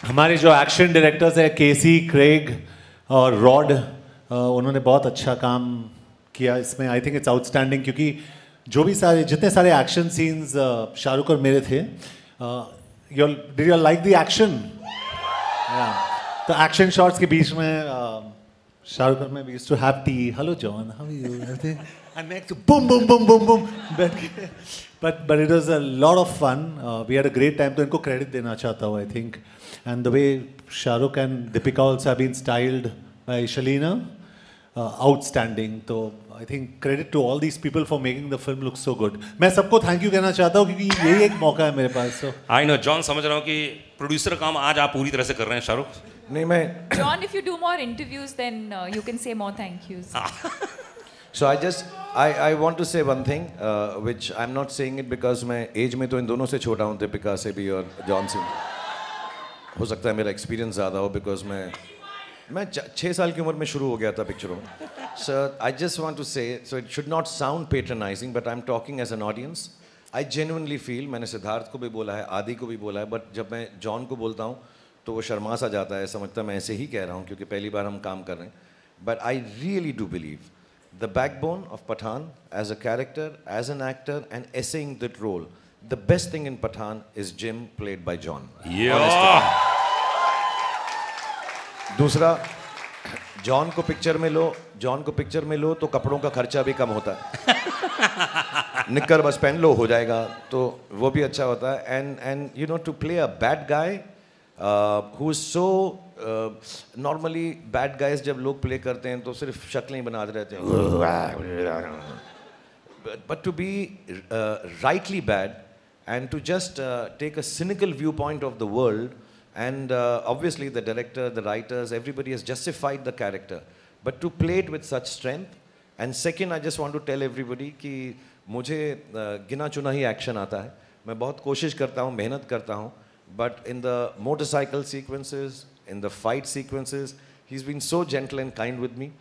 हमारे जो एक्शन डायरेक्टर्स है, केसी, क्रेग और रॉड, उन्होंने बहुत अच्छा काम किया इसमें। आई थिंक इट्स आउटस्टैंडिंग, क्योंकि जो भी जितने सारे एक्शन सीन्स शाहरुख और मेरे थे, did you like the action? तो एक्शन शॉट्स के बीच में शाहरुख और मैं we used to have tea, hello John, how are you, everything, and next boom boom boom boom boom, but it was a lot of fun, we had a great time. तो इनको credit देना चाहता हूँ, I think, and the way Shahrukh and Deepika also have been styled by Shalina, outstanding. तो आई think credit to all these people for making the film look so good. मैं सबको thank you कहना चाहता हूँ क्योंकि यही एक मौका है मेरे पास। तो आई नो जॉन, समझ रहा हूँ कि प्रोड्यूसर काम आज आप पूरी तरह से कर रहे हैं शाहरुख। नहीं, मैं John, if you do more interviews, then you can say more thank yous. So I want to say one thing, which I'm not saying it because मैं एज में तो इन दोनों से छोटा हूँ, दीपिका से भी और जॉन से। हो सकता है मेरा एक्सपीरियंस ज़्यादा हो, बिकॉज मैं 6 साल की उम्र में शुरू हो गया था पिक्चरों में। So I just want to say, so it should not sound patronizing, but I'm talking as an audience. I genuinely feel, मैंने सिद्धार्थ को भी बोला है, आदि को भी बोला है, बट जब मैं जॉन को बोलता हूँ तो वो शर्मा सा जाता है, समझता मैं ऐसे ही कह रहा हूँ क्योंकि पहली बार हम काम कर रहे हैं। But I really do believe the backbone of Pathaan as a character, as an actor and essaying that role, the best thing in Pathaan is Jim played by John. दूसरा, जॉन को पिक्चर में लो तो कपड़ों का खर्चा भी कम होता है। निक्कर बस पहन लो हो जाएगा, तो वो भी अच्छा होता है। And you know, to play a bad guy, who is so normally bad guys जब लोग play करते हैं तो सिर्फ शक्लें ही बनाते रहते हैं, but to be rightly bad and to just take a cynical viewpoint of the world, and obviously the director, the writers, everybody has justified the character, but to play it with such strength. And second, I just want to tell everybody कि मुझे गिना चुना ही action आता है, मैं बहुत कोशिश करता हूँ, मेहनत करता हूँ, but in the motorcycle sequences, in the fight sequences, he's been so gentle and kind with me.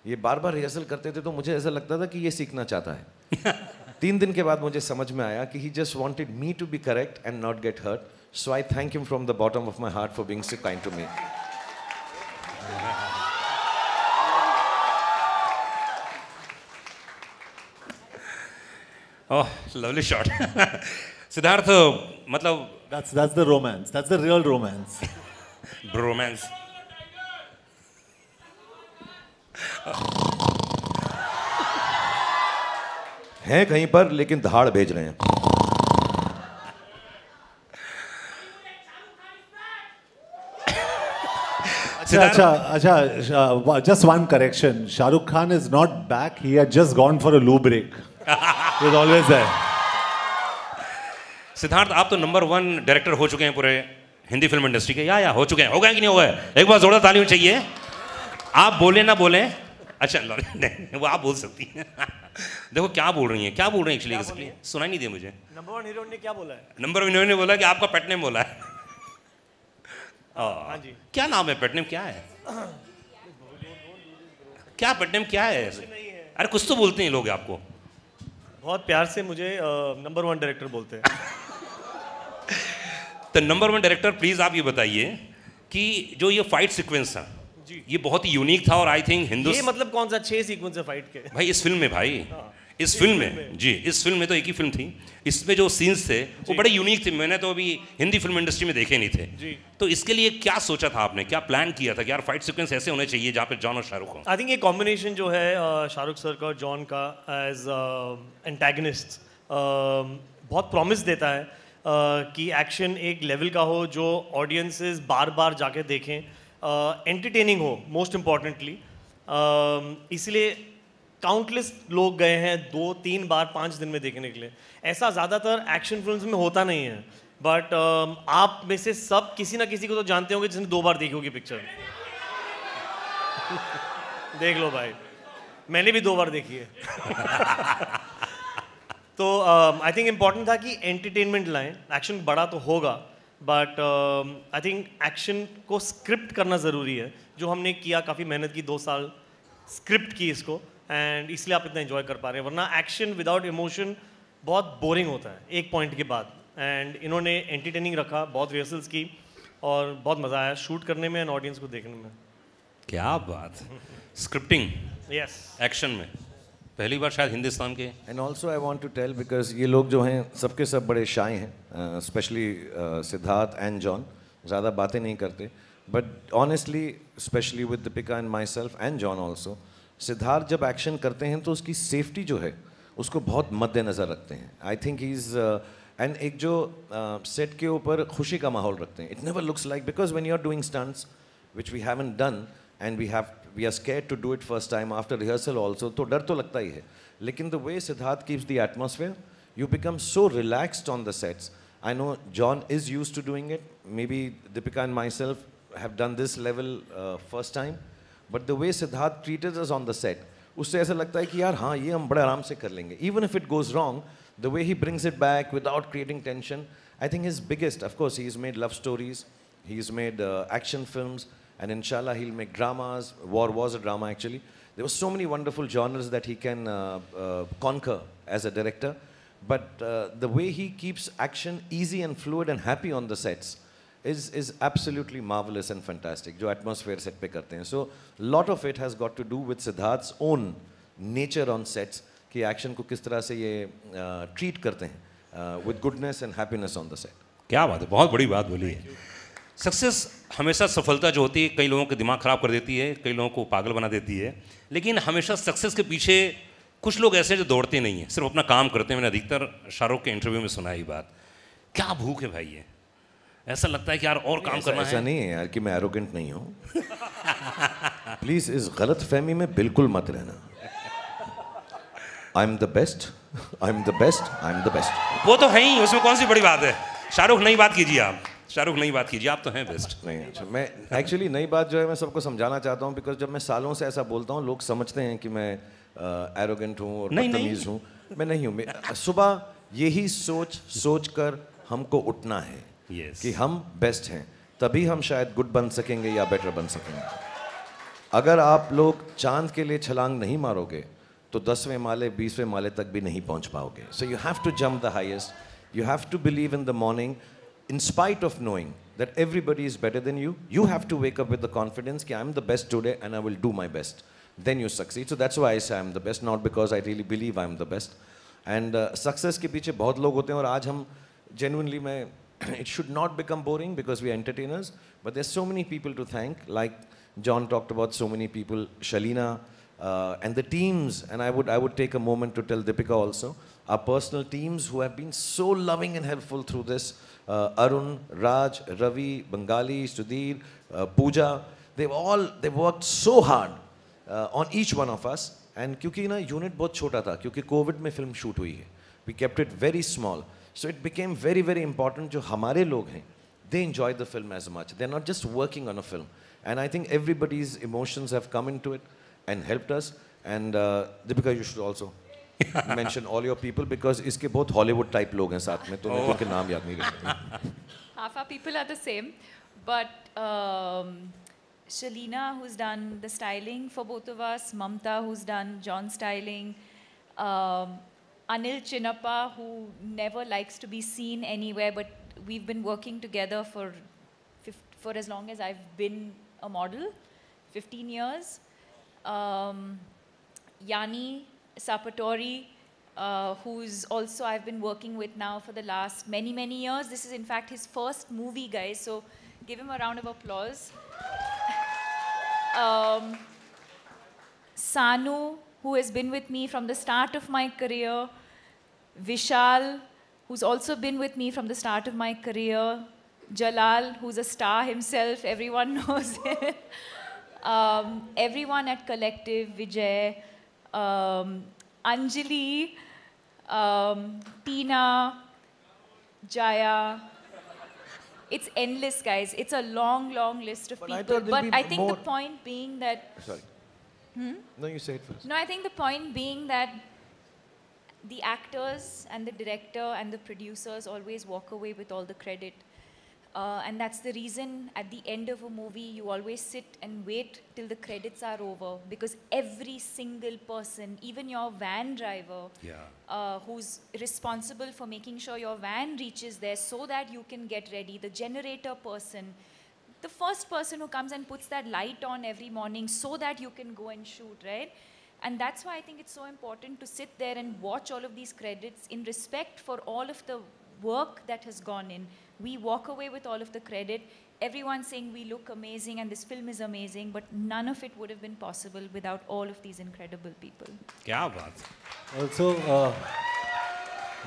ये बार बार रिहर्सल करते थे तो मुझे ऐसा लगता था कि ये सीखना चाहता है. 3 दिन के बाद मुझे समझ में आया कि he just wanted me to be correct and not get hurt. So I thank him from the bottom of my heart for being so kind to me. Oh, lovely shot. Siddharth, मतलब That's the romance. That's the real romance. Bromance. हैं कहीं पर लेकिन धाड़ भेज रहे हैं. अच्छा, just one correction. Shahrukh Khan is not back. He had just gone for a loo break. He was always there. Siddharth, आप तो नंबर 1 डायरेक्टर हो चुके हैं पूरे हिंदी फिल्म इंडस्ट्री के. या हो चुके हैं, हो गए कि नहीं हो गए? एक बार जोरदार तालियां चाहिए. आप बोले ना बोले, अच्छा नहीं, वो आप बोल सकती हैं. देखो क्या बोल रही हैं, क्या बोल रही हैं एक्चुअली, सुनाई नहीं दिया मुझे. नंबर 1 हीरो ने क्या बोला है? नंबर 1 हीरो ने बोला कि आपका पेट नेम बोला है. हाँ जी. क्या नाम है, पेट नेम क्या है? क्या पेट नेम क्या है? अरे कुछ तो बोलते हैं लोग आपको. बहुत प्यार से मुझे नंबर 1 डायरेक्टर बोलते हैं. तो नंबर 1 डायरेक्टर, प्लीज आप ये बताइए कि जो ये फाइट सीक्वेंस था ये बहुत ही यूनिक था, और आई थिंक ये मतलब कौन सा 6 सीक्वेंस है फाइट के? भाई इस फिल्म में, भाई इस फिल्म में जी, इस फिल्म में तो एक ही फिल्म थी, इसमें जो सीन्स थे वो बड़े यूनिक थे. मैंने तो अभी हिंदी फिल्म इंडस्ट्री में देखे नहीं थे जी. तो इसके लिए क्या सोचा था आपने, क्या प्लान किया था कि यार फाइट सीक्वेंस ऐसे होने चाहिए जहाँ पे जॉन और शाहरुख हो? आई थिंक ये कॉम्बिनेशन जो है शाहरुख सर का और जॉन का एज एंटेगनिस्ट बहुत प्रॉमिस देता है कि एक्शन एक लेवल का हो जो ऑडियंसेस बार बार जाके देखें, एंटरटेनिंग हो मोस्ट इम्पॉर्टेंटली. इसलिए काउंटलेस लोग गए हैं 2-3 बार 5 दिन में देखने के लिए. ऐसा ज़्यादातर एक्शन फिल्म्स में होता नहीं है, बट आप में से सब किसी ना किसी को तो जानते होंगे जिसने 2 बार देखी होगी पिक्चर. देख लो भाई, मैंने भी 2 बार देखी है. तो आई थिंक इम्पॉर्टेंट था कि एंटरटेनमेंट लाएं. एक्शन बड़ा तो होगा, बट आई थिंक एक्शन को स्क्रिप्ट करना ज़रूरी है, जो हमने किया. काफ़ी मेहनत की, 2 साल स्क्रिप्ट की इसको, एंड इसलिए आप इतना एंजॉय कर पा रहे हैं. वरना एक्शन विदाउट इमोशन बहुत बोरिंग होता है एक पॉइंट के बाद. एंड इन्होंने एंटरटेनिंग रखा, बहुत रिहर्सल्स की और बहुत मज़ा आया शूट करने में एंड ऑडियंस को देखने में. क्या बात. स्क्रिप्टिंग यस, एक्शन में पहली बार शायद हिंदुस्तान के. And also I want to tell, because ये लोग जो हैं सबके सब बड़े शाय हैं, स्पेशली सिद्धार्थ एंड जॉन. ज़्यादा बातें नहीं करते, but honestly specially with Deepika and my self and John also, Siddharth जब एक्शन करते हैं तो उसकी सेफ्टी जो है उसको बहुत मद्देनज़र रखते हैं. आई थिंक ही इज़ एंड एक जो सेट के ऊपर खुशी का माहौल रखते हैं. It never looks like, because when you are doing stunts which we haven't done and we are scared to do it first time after rehearsal also, तो डर तो लगता ही है. लेकिन the way Siddharth keeps the atmosphere, you become so relaxed on the sets. I know John is used to doing it. Maybe Deepika and myself have done this level first time. But the way Siddharth treated us on the set, उससे ऐसा लगता है कि यार हाँ ये हम बड़े आराम से कर लेंगे. Even if it goes wrong, the way he brings it back without creating tension, I think his biggest, of course, he's made love stories, he's made action films, and inshallah he'll make dramas. War was a drama actually. There were so many wonderful genres that he can conquer as a director. But the way he keeps action easy and fluid and happy on the sets is absolutely marvelous and fantastic. जो atmosphere set पे करते हैं. So lot of it has got to do with Siddharth's own nature on sets कि action को किस तरह से ये treat करते हैं with goodness and happiness on the set. क्या बात है, बहुत बड़ी बात बोली है. सक्सेस हमेशा, सफलता जो होती है कई लोगों के दिमाग ख़राब कर देती है, कई लोगों को पागल बना देती है. लेकिन हमेशा सक्सेस के पीछे कुछ लोग ऐसे जो दौड़ते नहीं हैं, सिर्फ अपना काम करते हैं. मैंने अधिकतर शाहरुख के इंटरव्यू में सुना ही बात. क्या भूख है भाई ये. ऐसा लगता है कि यार और काम करना ऐसा है। नहीं है यार कि मैं एरोगेंट नहीं हूँ। प्लीज इस गलत फहमी में बिल्कुल मत रहना। I am the best, I am the best, I am the best. वो तो है ही, उसमें कौन सी बड़ी बात है। शाहरुख नई बात कीजिए आप, शाहरुख नई बात कीजिए, आप तो हैं बेस्ट। नहीं अच्छा, मैं एक्चुअली नई बात जो है मैं सबको समझाना चाहता हूँ, बिकॉज जब मैं सालों से ऐसा बोलता हूँ लोग समझते हैं कि मैं एरोगेंट हूँ और नहीं, बदतमीज हूँ। मैं नहीं हूँ। सुबह यही सोच कर हमको उठना है Yes. कि हम बेस्ट हैं, तभी हम शायद गुड बन सकेंगे या बेटर बन सकेंगे। अगर आप लोग चांद के लिए छलांग नहीं मारोगे तो 10वें माले 20वें माले तक भी नहीं पहुंच पाओगे। So you have to jump the highest, you have to believe in the morning in spite of knowing that everybody is better than you. You have to wake up with the confidence that I'm the best today and I will do my best. Then you succeed. So that's why I say I'm the best, not because I really believe I'm the best. And success के पीछे बहुत लोग होते हैं और आज हम genuinely मैं it should not become boring because we are entertainers, but there's so many people to thank. Like John talked about so many people, Shalina, and the teams, and I would take a moment to tell Deepika also, our personal teams who have been so loving and helpful through this. Arun, Raj, Ravi, Bengali, Sudhir, Pooja, they've worked so hard on each one of us. And क्योंकि ना unit बहुत छोटा था, क्योंकि Covid में film shoot हुई है, we kept it very small, so it became very very important. जो हमारे लोग हैं, they enjoy the film as much. They're not just working on a film, and I think everybody's emotions have come into it and helped us. And Deepika, you should also mention all your people because इसके बहुत Hollywood type लोग हैं साथ में, तो मैं उनके नाम याद नहीं करता। Half our people are the same, but Shalina, who's done the styling for both of us, Mamta, who's done John's styling, Anil Chinnappa, who never likes to be seen anywhere, but we've been working together for as long as I've been a model, 15 years. Yani Sapatori, who's also I've been working with now for the last many, many years. This is in fact his first movie, guys, so give him a round of applause. Sanu, who has been with me from the start of my career. Vishal, who's also been with me from the start of my career. Jalal, who's a star himself, everyone knows him. Everyone at Collective, Vijay, Anjali, Tina, Jaya. It's endless, guys. It's a long, long list of But I people. thought there'll But be I think more. the point being that... Sorry. No, you say it first. No, I think the point being that the actors and the director and the producers always walk away with all the credit. And that's the reason at the end of a movie, you always sit and wait till the credits are over, because every single person, even your van driver, who's responsible for making sure your van reaches there so that you can get ready, the generator person, the first person who comes and puts that light on every morning so that you can go and shoot, right? And that's why I think it's so important to sit there and watch all of these credits in respect for all of the work that has gone in. We walk away with all of the credit. Everyone's saying we look amazing and this film is amazing, but none of it would have been possible without all of these incredible people. क्या बात। Also,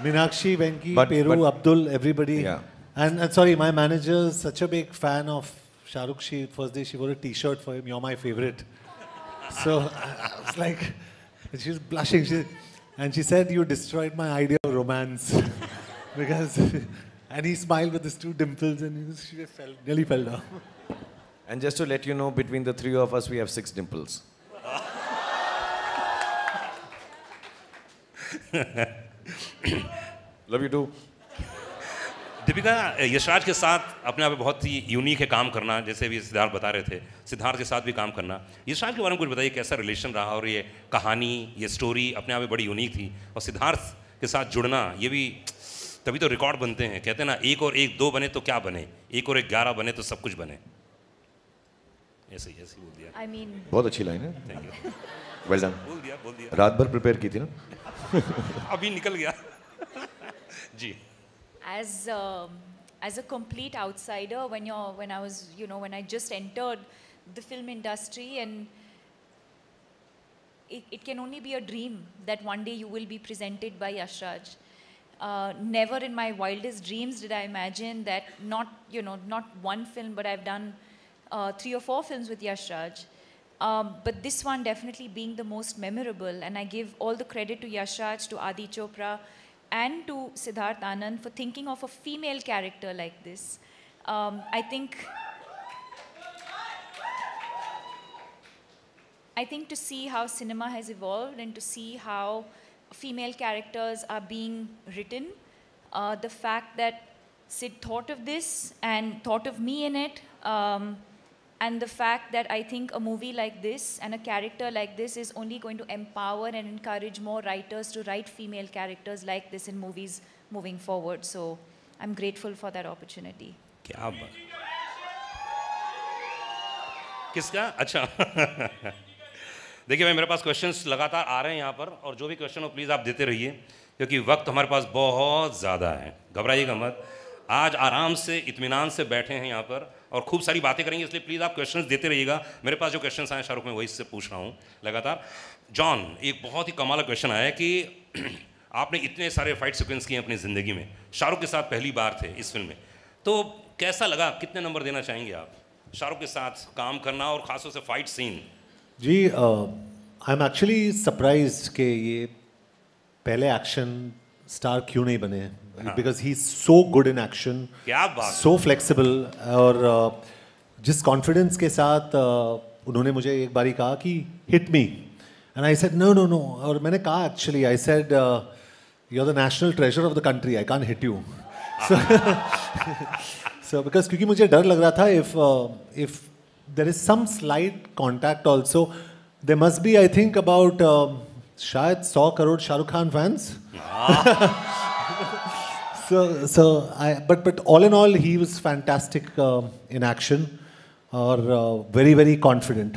Meenakshi, Venki, But- Peru, but- Abdul, everybody. Yeah. And sorry, my manager is such a big fan of Shahrukh. First day she wore a T-shirt for him. You're my favorite. So I was like, she was blushing. And she said, you destroyed my idea of romance. Because, and he smiled with his two dimples and she nearly fell down. And just to let you know, between the three of us, we have 6 dimples. Love you too. Deepika, Yashraj के साथ अपने आप में बहुत ही unique है काम करना, जैसे भी सिद्धार्थ बता रहे थे, सिद्धार्थ के साथ भी काम करना। यशराज के बारे में कुछ बताइए, कैसा रिलेशन रहा और ये कहानी, ये स्टोरी अपने आप में बड़ी यूनिक थी, और सिद्धार्थ के साथ जुड़ना, ये भी तभी तो रिकॉर्ड बनते हैं। कहते हैं ना, 1 और 1 2 बने तो क्या बने, 1 और 1 11 बने तो सब कुछ बने। ऐसे ही बोल दिया। I mean, बहुत अच्छी लाइन है। Thank you. Well done. बोल दिया। रात भर प्रिपेयर की थी ना? अभी निकल गया। जी। As a complete outsider, when I just entered the film industry, and it can only be a dream that one day you will be presented by Yashraj. Never in my wildest dreams did I imagine that not one film, but I've done 3 or 4 films with Yash Raj. But this one definitely being the most memorable, and I give all the credit to Yash Raj, to Adi Chopra, and to Siddharth Anand for thinking of a female character like this. I think to see how cinema has evolved and to see how female characters are being written, the fact that Sid thought of this and thought of me in it, and the fact that I think a movie like this and a character like this is only going to empower and encourage more writers to write female characters like this in movies moving forward. So I'm grateful for that opportunity. क्या बात, किसका? अच्छा देखिए भाई, मेरे पास questions लगातार आ रहे हैं यहाँ पर, और जो भी क्वेश्चन हो प्लीज़ आप देते रहिए, क्योंकि वक्त हमारे पास बहुत ज़्यादा है। घबराइएगा मत, आज आराम से इत्मीनान से बैठे हैं यहाँ पर और खूब सारी बातें करेंगे, इसलिए प्लीज़ आप क्वेश्चंस देते रहिएगा। मेरे पास जो क्वेश्चंस आए शाहरुख, मैं वही से पूछ रहा हूँ लगातार। जॉन, एक बहुत ही कमाल का क्वेश्चन आया कि आपने इतने सारे फाइट सीक्वेंस किए अपनी ज़िंदगी में, शाहरुख के साथ पहली बार थे इस फिल्म में, तो कैसा लगा? कितने नंबर देना चाहेंगे आप शाहरुख के साथ काम करना, और ख़ासतौर से फाइट सीन? जी, आई एम एक्चुअली सरप्राइज्ड कि ये पहले एक्शन स्टार क्यों नहीं बने, because he is so good in action, क्या बात, सो फ्लेक्सिबल, और जिस कॉन्फिडेंस के साथ उन्होंने मुझे एक बारी कहा कि hit me, and I said no no no, और मैंने कहा actually I said you are the national treasure of the country, I can't hit you. So because क्योंकि मुझे डर लग रहा था if there is some slight contact also. There must be, I think, about शायद 100 crore Shahrukh Khan fans. But all in all, he was fantastic in action, और very confident,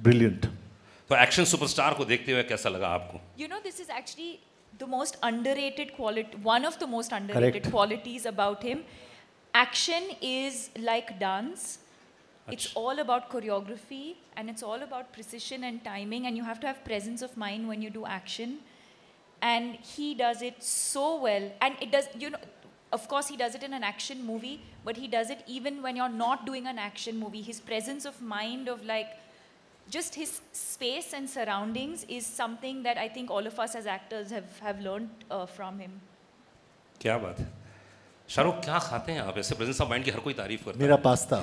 brilliant. तो action superstar को देखते हुए कैसा लगा आपको? You know, this is actually the most underrated quality, one of the most underrated qualities about him. Action is like dance. It's all about choreography, and it's all about precision and timing, and you have to have presence of mind when you do action, and he does it so well. And it does, of course he does it in an action movie, but he does it even when you're not doing an action movie. His presence of mind, of like just his space and surroundings, is something that I think all of us as actors have learned from him. क्या बात है। शाहरुख, क्या खाते हैं आप? ऐसे presence of mind की हर कोई तारीफ करता है। मेरा पास्ता,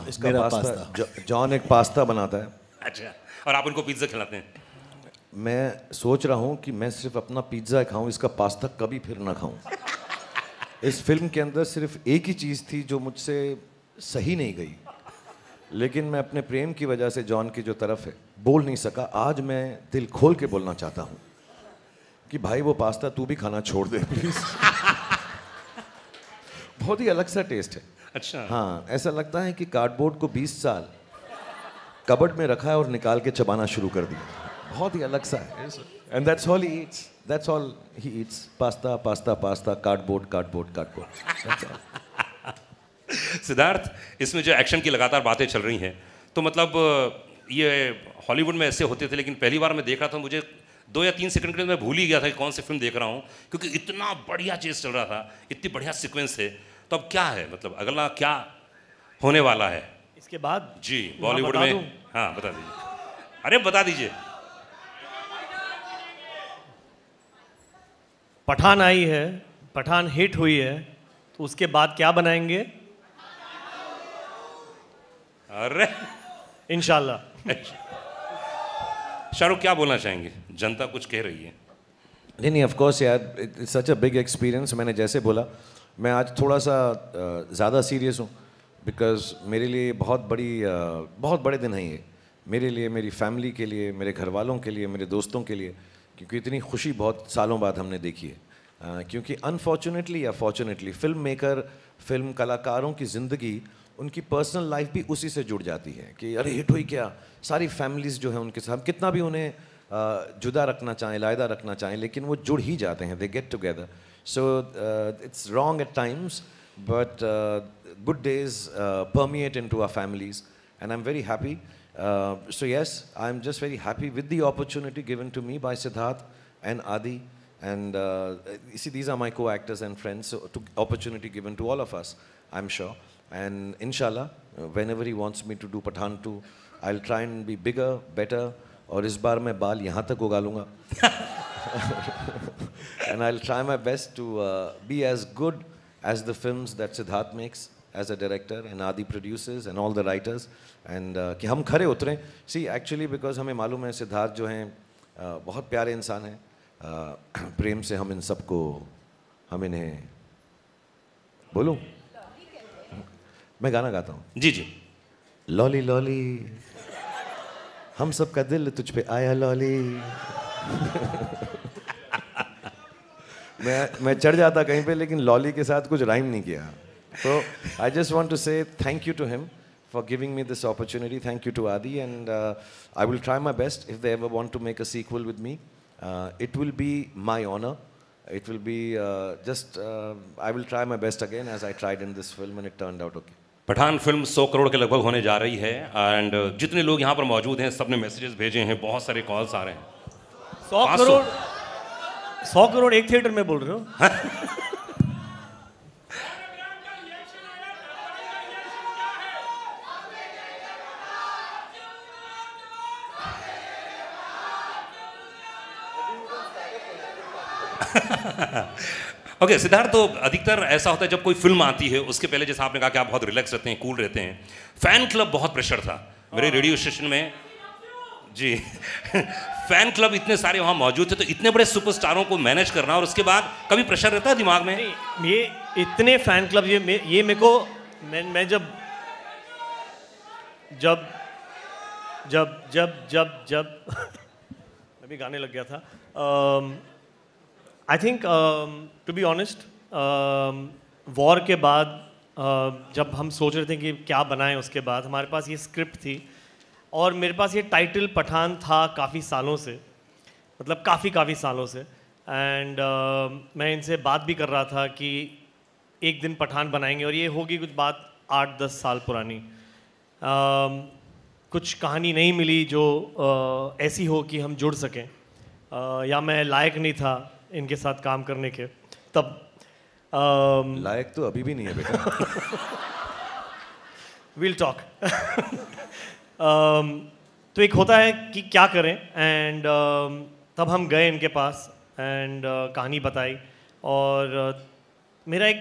जॉन एक पास्ता बनाता है। अच्छा, और आप उनको पिज्ज़ा खिलाते हैं? मैं सोच रहा हूँ कि मैं सिर्फ अपना पिज्ज़ा खाऊं, इसका पास्ता कभी फिर ना खाऊं। इस फिल्म के अंदर सिर्फ एक ही चीज़ थी जो मुझसे सही नहीं गई, लेकिन मैं अपने प्रेम की वजह से जॉन की जो तरफ है बोल नहीं सका। आज मैं दिल खोल के बोलना चाहता हूँ कि भाई वो पास्ता तू भी खाना छोड़ दे प्लीज़। बहुत ही अलग सा टेस्ट है। अच्छा, हाँ, ऐसा लगता है कि कार्डबोर्ड को 20 साल कबर्ड में रखा है और निकाल के चबाना शुरू कर दिया। बहुत ही अलग सा है। And that's all he eats, that's all he eats, pasta pasta pasta, cardboard cardboard cardboard. Siddharth, इसमें जो एक्शन की लगातार बातें चल रही हैं, तो मतलब ये हॉलीवुड में ऐसे होते थे, लेकिन पहली बार मैं देख रहा था, मुझे 2 या 3 सेकंड के लिए मैं भूल ही गया था कि कौन सी फिल्म देख रहा हूँ, क्योंकि इतना बढ़िया चेस चल रहा था, इतनी बढ़िया सीक्वेंस है। तो अब क्या है, मतलब अगला क्या होने वाला है इसके बाद? जी, बॉलीवुड में। हाँ, बता दीजिए। अरे बता दीजिए। पठान आई है, पठान हिट हुई है, तो उसके बाद क्या बनाएंगे? अरे इंशाल्लाह। शाहरुख क्या बोलना चाहेंगे? जनता कुछ कह रही है। नहीं, ऑफ कोर्स यार, it's such a big experience. मैंने जैसे बोला, मैं आज थोड़ा सा ज़्यादा सीरियस हूँ, बिकॉज मेरे लिए बहुत बड़े दिन हैं ये, मेरे लिए, मेरी फैमिली के लिए, मेरे घर वालों के लिए, मेरे दोस्तों के लिए, क्योंकि इतनी खुशी बहुत सालों बाद हमने देखी है। क्योंकि अनफॉर्चुनेटली या फॉर्चुनेटली फिल्म मेकर, फिल्म कलाकारों की ज़िंदगी, उनकी पर्सनल लाइफ भी उसी से जुड़ जाती है कि अरे हिट हुई क्या, सारी फैमिलीज़ जो है उनके साथ, कितना भी उन्हें जुदा रखना चाहें, लायदा रखना चाहें, लेकिन वो जुड़ ही जाते हैं, they get together. So it's wrong at times, but good days permeate into our families, and I'm very happy. So yes, I'm just very happy with the opportunity given to me by Siddharth and Adi And you see, these are my co-actors and friends, so opportunity given to all of us, I'm sure. And inshallah, whenever he wants me to do Pathaan 2, I'll try and be bigger, better. और इस बार मैं बाल यहाँ तक उगा लूँगा. And I'll try my best to be as good as the films that Siddharth makes as a director and Adi produces and all the writers. And कि हम खरे उतरें. See, actually because हमें मालूम है सिद्धार्थ जो हैं बहुत प्यारे इंसान हैं. प्रेम से हम इन सबको, हम इन्हें बोलूं, मैं गाना गाता हूँ. जी जी. लॉली लॉली, हम सबका दिल तुझ पे आया लॉली. मैं चढ़ जाता कहीं पे, लेकिन लॉली के साथ कुछ राइम नहीं किया. So I just want to say thank you to him for giving me this opportunity. Thank you to Adi, and I will try my best if they ever want to make a sequel with me. It will be my honor. It will be I will try my best again as I tried in this film, and it turned out okay. Pathaan film 100 crore के लगभग होने जा रही है and जितने लोग यहाँ पर मौजूद हैं सबने मैसेजेस भेजे हैं, बहुत सारे कॉल्स आ रहे हैं. 100 करोड़ एक थिएटर में बोल रहे हो? ओके सिद्धार्थ, तो अधिकतर ऐसा होता है जब कोई फिल्म आती है उसके पहले, जैसा आपने कहा कि आप बहुत रिलैक्स रहते हैं, कूल रहते हैं. फैन क्लब बहुत प्रेशर था मेरे रेडियो स्टेशन में जी. फैन क्लब इतने सारे वहाँ मौजूद थे, तो इतने बड़े सुपरस्टारों को मैनेज करना और उसके बाद कभी प्रेशर रहता है दिमाग में? ये इतने फैन क्लब, ये मेरे को मैं जब मैं भी गाने लग गया था. I think to be honest, War के बाद जब हम सोच रहे थे कि क्या बनाएं, उसके बाद हमारे पास ये स्क्रिप्ट थी और मेरे पास ये टाइटल पठान था काफ़ी सालों से, मतलब काफ़ी सालों से. एंड मैं इनसे बात भी कर रहा था कि एक दिन पठान बनाएंगे, और ये होगी कुछ बात 8-10 साल पुरानी. कुछ कहानी नहीं मिली जो ऐसी हो कि हम जुड़ सकें, या मैं लायक नहीं था इनके साथ काम करने के तब. लायक तो अभी भी नहीं है बेटा. Will talk. तो एक होता है कि क्या करें, एंड तब हम गए इनके पास एंड कहानी बताई. और मेरा एक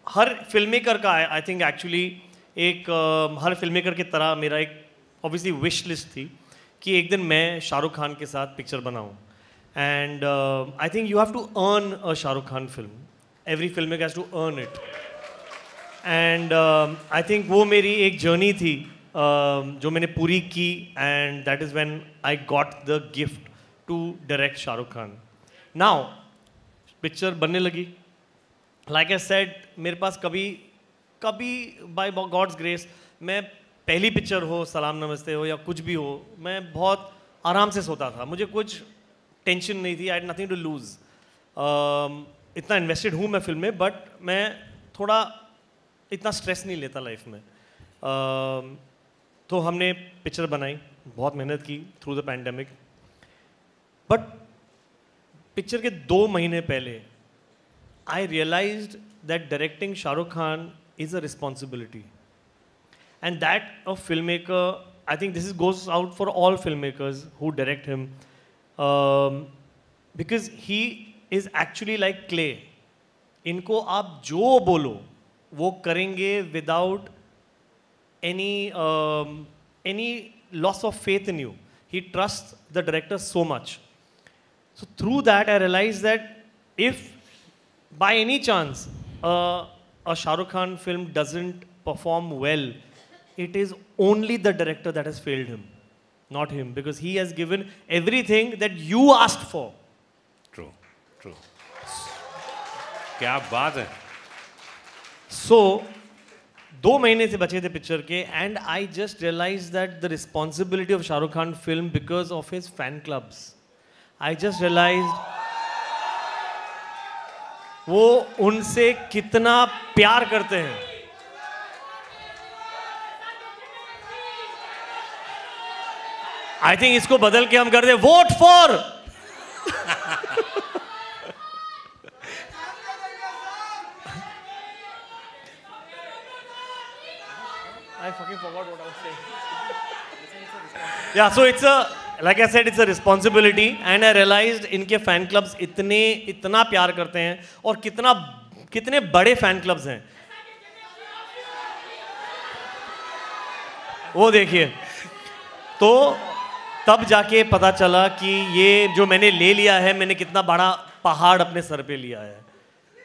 हर फिल्म मेकर का आई थिंक एक्चुअली एक हर फिल्म मेकर की तरह मेरा एक ऑब्वियसली विश लिस्ट थी कि एक दिन मैं शाहरुख खान के साथ पिक्चर बनाऊं. And I think you have to earn a Shah Rukh Khan film. Every filmmaker has to earn it. And I think वो मेरी एक journey थी जो मैंने पूरी की, and that is when I got the gift to direct Shah Rukh Khan. Now, picture बनने लगी. Like I said, मेरे पास कभी by God's grace, मैं पहली पिक्चर हो, सलाम नमस्ते हो या कुछ भी हो, मैं बहुत आराम से सोता था. मुझे कुछ टेंशन नहीं थी. I had nothing to lose. इतना इन्वेस्टेड हूँ मैं फिल्म में, बट मैं थोड़ा इतना स्ट्रेस नहीं लेता लाइफ में. तो हमने पिक्चर बनाई, बहुत मेहनत की through the pandemic. But picture के 2 महीने पहले I realised that directing Shahrukh Khan is a responsibility, and that a film maker, I think this goes out for all film makers who direct him. Because he is actually like clay. इनको आप जो बोलो वो करेंगे without any loss of faith in you. He trusts the director so much. So through that I realized that if by any chance a Shah Rukh Khan film doesn't perform well, it is only the director that has failed him, not him, because he has given everything that you asked for. True. क्या बात है. So 2 महीने से बचे थे picture के, and I just realized that the responsibility of Shah Rukh Khan film because of his fan clubs. I just realized वो उनसे कितना प्यार करते हैं. आई थिंक इसको बदल के हम कर दे vote for. I fucking forgot what I was saying. Yeah, so it's a, like I said, it's a responsibility, and I realized इनके fan clubs इतना प्यार करते हैं और कितने बड़े fan clubs हैं. वो देखिए, तो तब जाके पता चला कि ये जो मैंने ले लिया है, मैंने कितना बड़ा पहाड़ अपने सर पे लिया है.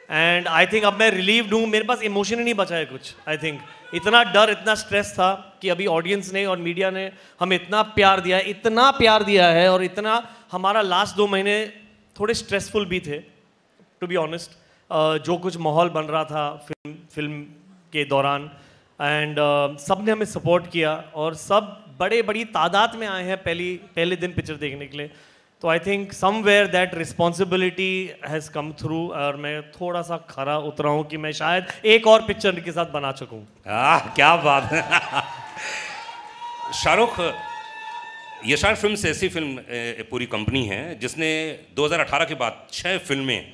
एंड आई थिंक अब मैं रिलीव्ड हूँ, मेरे पास इमोशन ही नहीं बचा है कुछ. आई थिंक इतना डर, इतना स्ट्रेस था कि अभी ऑडियंस ने और मीडिया ने हमें इतना प्यार दिया है और इतना हमारा लास्ट 2 महीने थोड़े स्ट्रेसफुल भी थे, टू बी ऑनेस्ट. जो कुछ माहौल बन रहा था फिल्म के दौरान, एंड सब ने हमें सपोर्ट किया और सब बड़ी तादाद में आए हैं पहले दिन पिक्चर देखने के लिए. तो I think somewhere that responsibility has come through, और मैं थोड़ा सा खरा उतरा हूँ कि मैं शायद एक और पिक्चर के साथ बना चुकूँ. क्या बात है. शाहरुख, यशराज फिल्म्स ऐसी फिल्म पूरी कंपनी है जिसने 2018 के बाद 6 फिल्में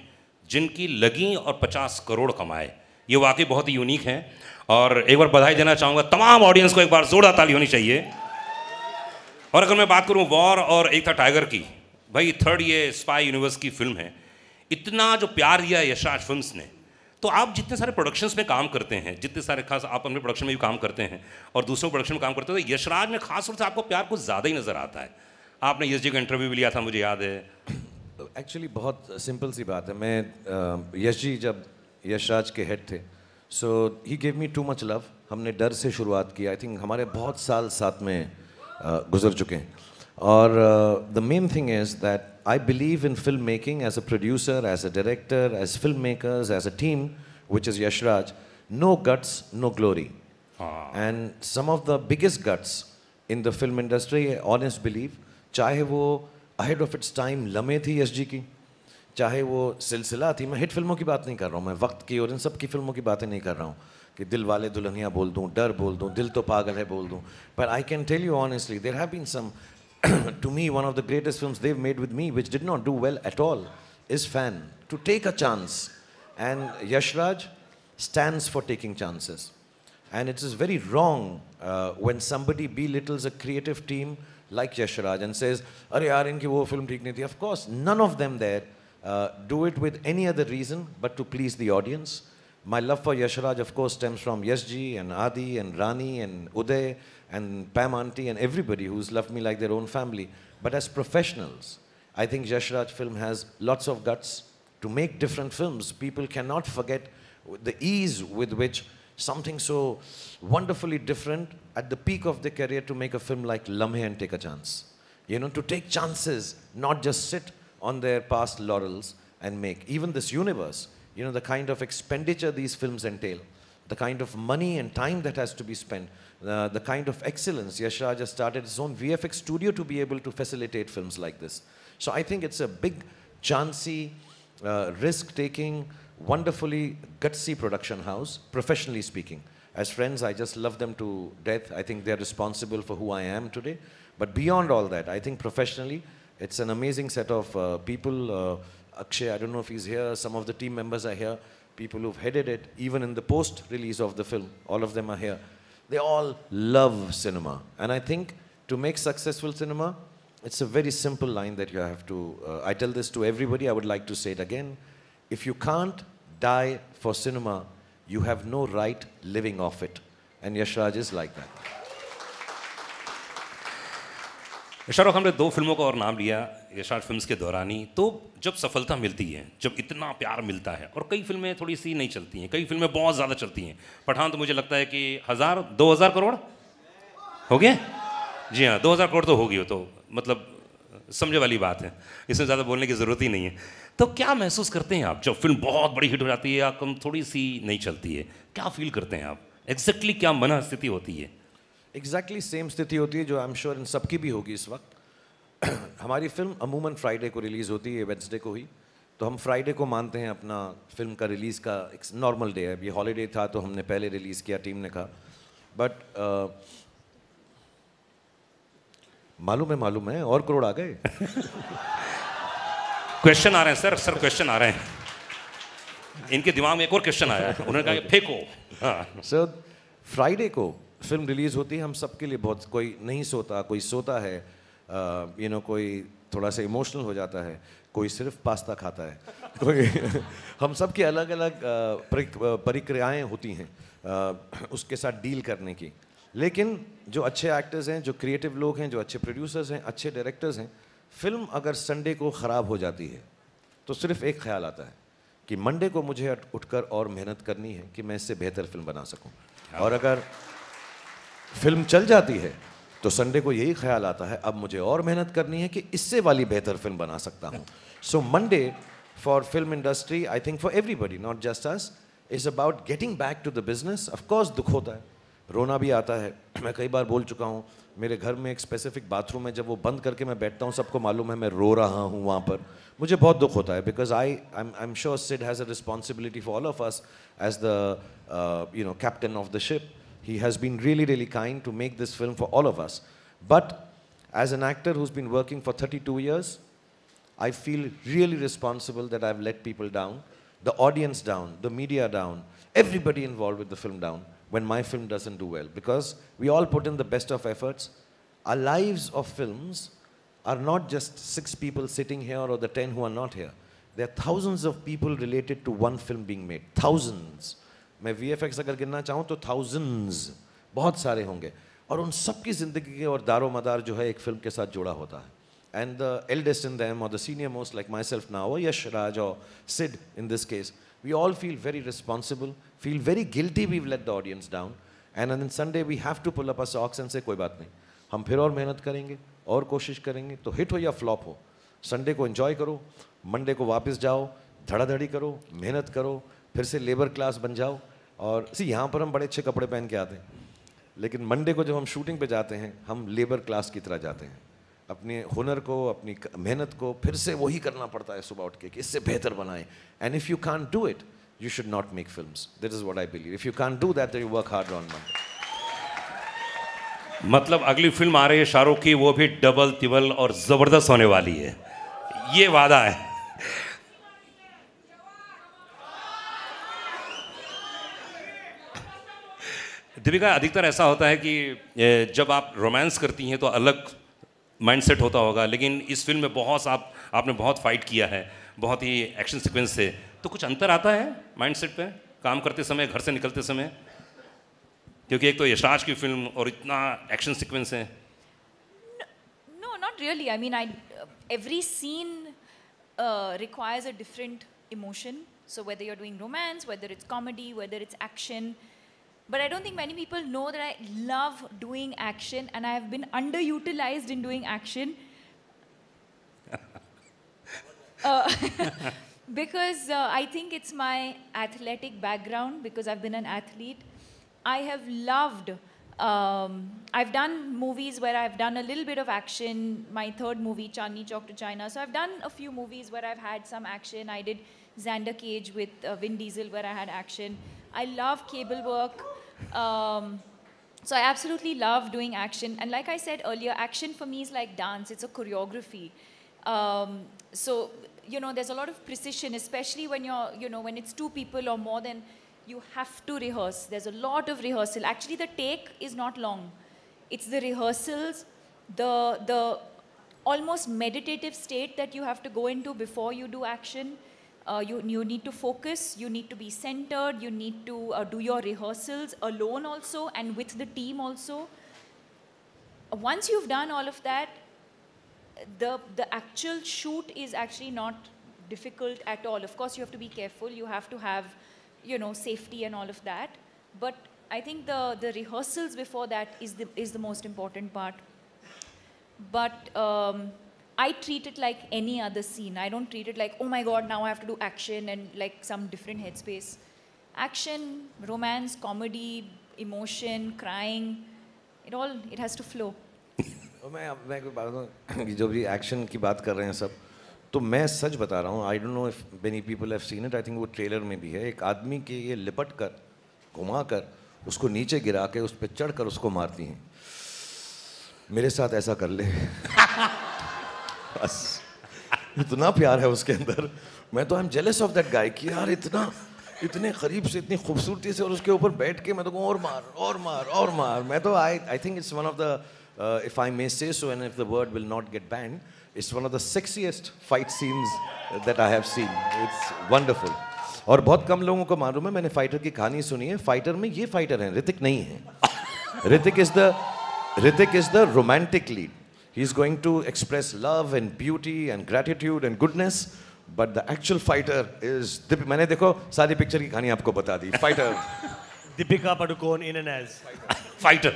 जिनकी लगी और 50 करोड़ कमाए. ये वाकई बहुत ही यूनिक है और एक बार बधाई देना चाहूँगा तमाम ऑडियंस को. एक बार जोरदार ताली होनी चाहिए. और अगर मैं बात करूँ वॉर और एक था टाइगर की, भाई 3rd ये स्पाई यूनिवर्स की फिल्म है. इतना जो प्यार दिया यशराज फिल्म्स ने. तो आप जितने सारे प्रोडक्शंस में काम करते हैं, जितने सारे खास आप अपने प्रोडक्शन में भी काम करते हैं और दूसरों प्रोडक्शन में काम करते हैं, तो यशराज में खास तौर से आपको प्यार कुछ ज़्यादा ही नज़र आता है. आपने यश जी का इंटरव्यू भी लिया था, मुझे याद है. एक्चुअली बहुत सिंपल सी बात है. मैं यश जी जब यशराज के हेड थे, so he give me too much love. हमने डर से शुरुआत की. आई थिंक हमारे बहुत साल साथ में गुजर चुके हैं. और the main thing is that I believe in filmmaking as a producer, as a director, as filmmakers, as a team, which is Yashraj. No guts, no glory. And some of the biggest guts in the film industry, honest believe, चाहे वो ahead of its time लम्हे थी यश जी की, चाहे वो सिलसिला थी. मैं हिट फिल्मों की बात नहीं कर रहा हूँ, मैं वक्त की और इन सब की फिल्मों की बातें नहीं कर रहा हूँ कि दिल वाले दुल्हनिया बोल दूँ, डर बोल दूँ, दिल तो पागल है बोल दूँ. But I can tell you honestly, there have been some to me, one of the greatest films they've made with me, which did not do well at all, is Fan. To take a chance. And Yashraj stands for taking chances. And it is very wrong when somebody belittles a creative team like Yashraj and says, "Arey yaar, inki wo film theek nahi thi." Of course, none of them there do it with any other reason but to please the audience. My love for Yashraj, of course, stems from Yash ji and Adi and Rani and Uday and Pam Auntie and everybody who's loved me like their own family. But as professionals, I think Yashraj film has lots of guts to make different films. People cannot forget the ease with which something so wonderfully different at the peak of their career to make a film like Lamhe and take a chance. You know, to take chances, not just sit on their past laurels and make. Even this universe, you know, the kind of expenditure these films entail, the kind of money and time that has to be spent, the kind of excellence. Yashraj has started his own VFX studio to be able to facilitate films like this. So I think it's a big, chancy, risk-taking, wonderfully gutsy production house, professionally speaking. As friends, I just love them to death. I think they're responsible for who I am today. But beyond all that, I think professionally, it's an amazing set of people. Akshay, I don't know if he's here. Some of the team members are here. People who've headed it, even in the post-release of the film, all of them are here. They all love cinema. And I think to make successful cinema, it's a very simple line that you have to, I tell this to everybody, I would like to say it again. If you can't die for cinema, you have no right living off it. And Yashraj is like that. Shahrukh, हमने 2 फिल्मों का और नाम लिया Yashraj films के दौरान ही. तो जब सफलता मिलती है, जब इतना प्यार मिलता है, और कई फिल्में थोड़ी सी नहीं चलती हैं, कई फिल्में बहुत ज़्यादा चलती हैं. पठान तो मुझे लगता है कि 2000 करोड़ हो गए. जी हाँ, 2000 करोड़ तो होगी. तो मतलब समझे वाली बात है, इसमें ज़्यादा बोलने की ज़रूरत ही नहीं है. तो क्या महसूस करते हैं आप जब फिल्म बहुत बड़ी हिट हो जाती है या कम थोड़ी सी नहीं चलती है? क्या फील करते हैं आप? एग्जैक्टली क्या मन स्थिति होती है? एग्जैक्टली सेम स्थिति होती है जो आई एम श्योर इन सबकी भी होगी इस वक्त. हमारी फिल्म अमूमन फ्राइडे को रिलीज़ होती है, वेडनेसडे को ही. तो हम फ्राइडे को मानते हैं अपना फिल्म का रिलीज़ का एक नॉर्मल डे है. अभी हॉलीडे था तो हमने पहले रिलीज़ किया, टीम ने कहा. बट मालूम है और करोड़ आ गए. क्वेश्चन आ रहे हैं सर क्वेश्चन आ रहे हैं. इनके दिमाग में एक और क्वेश्चन आया है, उन्होंने कहा फेंको. हाँ. सर फ्राइडे को फिल्म रिलीज़ होती है हम सबके लिए बहुत, कोई नहीं सोता, कोई सोता है, कोई थोड़ा सा इमोशनल हो जाता है, कोई सिर्फ पास्ता खाता है, कोई हम सब की अलग अलग प्रक्रियाएं होती हैं उसके साथ डील करने की। लेकिन जो अच्छे एक्टर्स हैं, जो क्रिएटिव लोग हैं, जो अच्छे प्रोड्यूसर्स हैं, अच्छे डायरेक्टर्स हैं, फिल्म अगर संडे को ख़राब हो जाती है तो सिर्फ एक ख्याल आता है कि मंडे को मुझे उठकर और मेहनत करनी है कि मैं इससे बेहतर फिल्म बना सकूं। और अगर फिल्म चल जाती है तो संडे को यही ख्याल आता है अब मुझे और मेहनत करनी है कि इससे वाली बेहतर फिल्म बना सकता हूँ। So Monday for film industry, I think for everybody, not just us, is about getting back to the business. Of course दुख होता है, रोना भी आता है। मैं कई बार बोल चुका हूँ, मेरे घर में एक स्पेसिफिक बाथरूम है, जब वो बंद करके मैं बैठता हूँ सबको मालूम है मैं रो रहा हूँ वहाँ पर, मुझे बहुत दुख होता है। Because I am sure Sid has a responsibility for all of us as the captain of the ship. He has been really, really kind to make this film for all of us. But as an actor who's been working for 32 years, I feel really responsible that I've let people down, the audience down, the media down, everybody involved with the film down when my film doesn't do well. Because we all put in the best of efforts. Our lives of films are not just 6 people sitting here or the 10 who are not here. There are thousands of people related to one film being made. Thousands. मैं VFX अगर गिनना चाहूँ तो thousands, बहुत सारे होंगे, और उन सब की ज़िंदगी के और दारो मदार जो है एक फिल्म के साथ जुड़ा होता है. And the eldest in them or the senior most like myself now or Yash Raj or Sid in this case, we all feel very responsible, feel very guilty we've let the audience down, and on Sunday we have to pull up our socks and say कोई बात नहीं, हम फिर और मेहनत करेंगे और कोशिश करेंगे, तो हिट हो या फ्लॉप हो, संडे को एंजॉय करो, मंडे को वापस जाओ, धड़ाधड़ी करो, मेहनत करो, फिर से लेबर क्लास बन जाओ. और यहाँ पर हम बड़े अच्छे कपड़े पहन के आते हैं, लेकिन मंडे को जब हम शूटिंग पे जाते हैं हम लेबर क्लास की तरह जाते हैं. अपने हुनर को, अपनी मेहनत को फिर से वही करना पड़ता है सुबह उठ के कि इससे बेहतर बनाएं. And if you can't do it you should not make films. That is what I believe. If you can't do that you work hard on Monday. मतलब अगली फिल्म आ रही है शाहरुख की, वो भी डबल तिबल और ज़बरदस्त होने वाली है, ये वादा है. दीपिका, अधिकतर ऐसा होता है कि जब आप रोमांस करती हैं तो अलग माइंडसेट होता होगा, लेकिन इस फिल्म में आपने बहुत फाइट किया है, बहुत ही एक्शन सीक्वेंस से, तो कुछ अंतर आता है माइंडसेट पे काम करते समय, घर से निकलते समय? क्योंकि एक तो यशराज की फिल्म और इतना एक्शन सीक्वेंस है. No, not really. I mean, every scene requires a different emotion. So whether you're doing romance, whether it's comedy, whether it's action. But I don't think many people know that I love doing action and I have been underutilized in doing action. Because I think it's my athletic background, because I've been an athlete. I have loved, I've done movies where I've done a little bit of action. My third movie, Chandni Chowk to China. So I've done a few movies where I've had some action. I did Xander Cage with Vin Diesel where I had action. I love cable work. So I absolutely love doing action. And like I said earlier, action for me is like dance. It's a choreography. So, there's a lot of precision, especially when when it's 2 people or more, then you have to rehearse. There's a lot of rehearsal. Actually, the take is not long. It's the rehearsals, the almost meditative state that you have to go into before you do action. You need to focus, you need to be centered, you need to do your rehearsals alone also and with the team also. Once you've done all of that, the actual shoot is actually not difficult at all. Of course, you have to be careful, you have to have, safety and all of that. But I think the rehearsals before that is the most important part. But I treat it like any other scene. I don't treat it like, oh my God, now I have to do action and like some different headspace. Action, romance, comedy, emotion, crying, it has to flow. मैं कोई बात बताऊँ, जो भी action की बात कर रहे हैं सब, तो मैं सच बता रहा हूँ. I don't know if many people have seen it. I think वो ट्रेलर में भी है. एक आदमी के ये लिपट कर, घुमा कर, उसको नीचे गिरा के उस पर चढ़ कर उसको मारती हैं. मेरे साथ ऐसा कर ले. बस इतना प्यार है उसके अंदर. मैं तो I am jealous of that guy कि यार इतना इतने करीब से, इतनी खूबसूरती से, और उसके ऊपर बैठ के मैं तो कहूँ और मार और मार और मार. मैं तो I think it's one of the, if I may say so, and if the word will not get banned, it's one of the sexiest fight scenes that I have seen. It's wonderful. और बहुत कम लोगों को मालूम है, मैंने fighter की कहानी सुनी है. फाइटर में ये फाइटर हैं, ऋतिक नहीं है. Hrithik is the romantic lead. He's going to express love and beauty and gratitude and goodness, but the actual fighter is मैंने देखो सारी पिक्चर की कहानी आपको बता दी. Fighter Deepika Padukone in and as Fighter.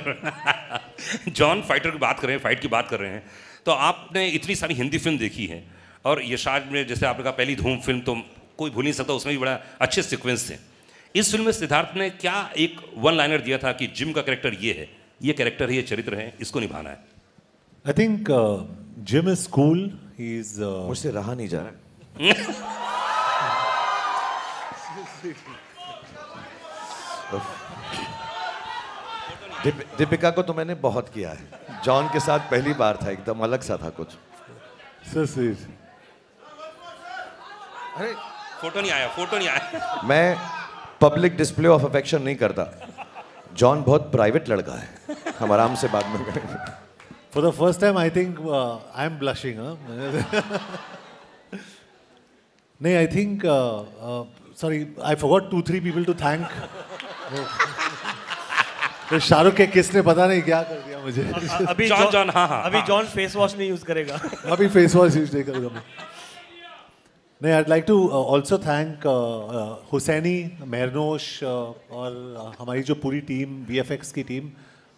John, Fighter की बात कर रहे हैं, फाइट की बात कर रहे हैं, तो आपने इतनी सारी हिंदी फिल्म देखी है, और यशाज में जैसे आपने कहा पहली धूम फिल्म तो कोई भूल नहीं सकता, उसमें भी बड़ा अच्छे सीक्वेंस थे. इस फिल्म में सिद्धार्थ ने क्या एक वन लाइनर दिया था कि जिम का कैरेक्टर ये है, ये कैरेक्टर है, ये चरित्र है, इसको निभाना है. I think Jim is cool. He's मुझसे रहा नहीं जा रहा. दीपिका को तो मैंने बहुत किया है. जॉन के साथ पहली बार था, एकदम अलग सा था कुछ. so sweet. अरे फोटो नहीं आया. मैं पब्लिक डिस्प्ले ऑफ अफेक्शन नहीं करता. जॉन बहुत प्राइवेट लड़का है, हम आराम से बात में करेंगे. For the first time, I think I'm blushing. Huh? No, I think. Sorry, I forgot 2-3 people to thank. तो शाहरुख के किसने पता नहीं क्या कर दिया मुझे. अभी जॉन, हाँ. अभी जॉन फेस वॉश नहीं यूज करेगा. अभी फेस वॉश यूज नहीं करूँगा मैं. नहीं, I'd like to also thank Husaini, मेहरनोश और हमारी जो पूरी टीम, VFX की टीम,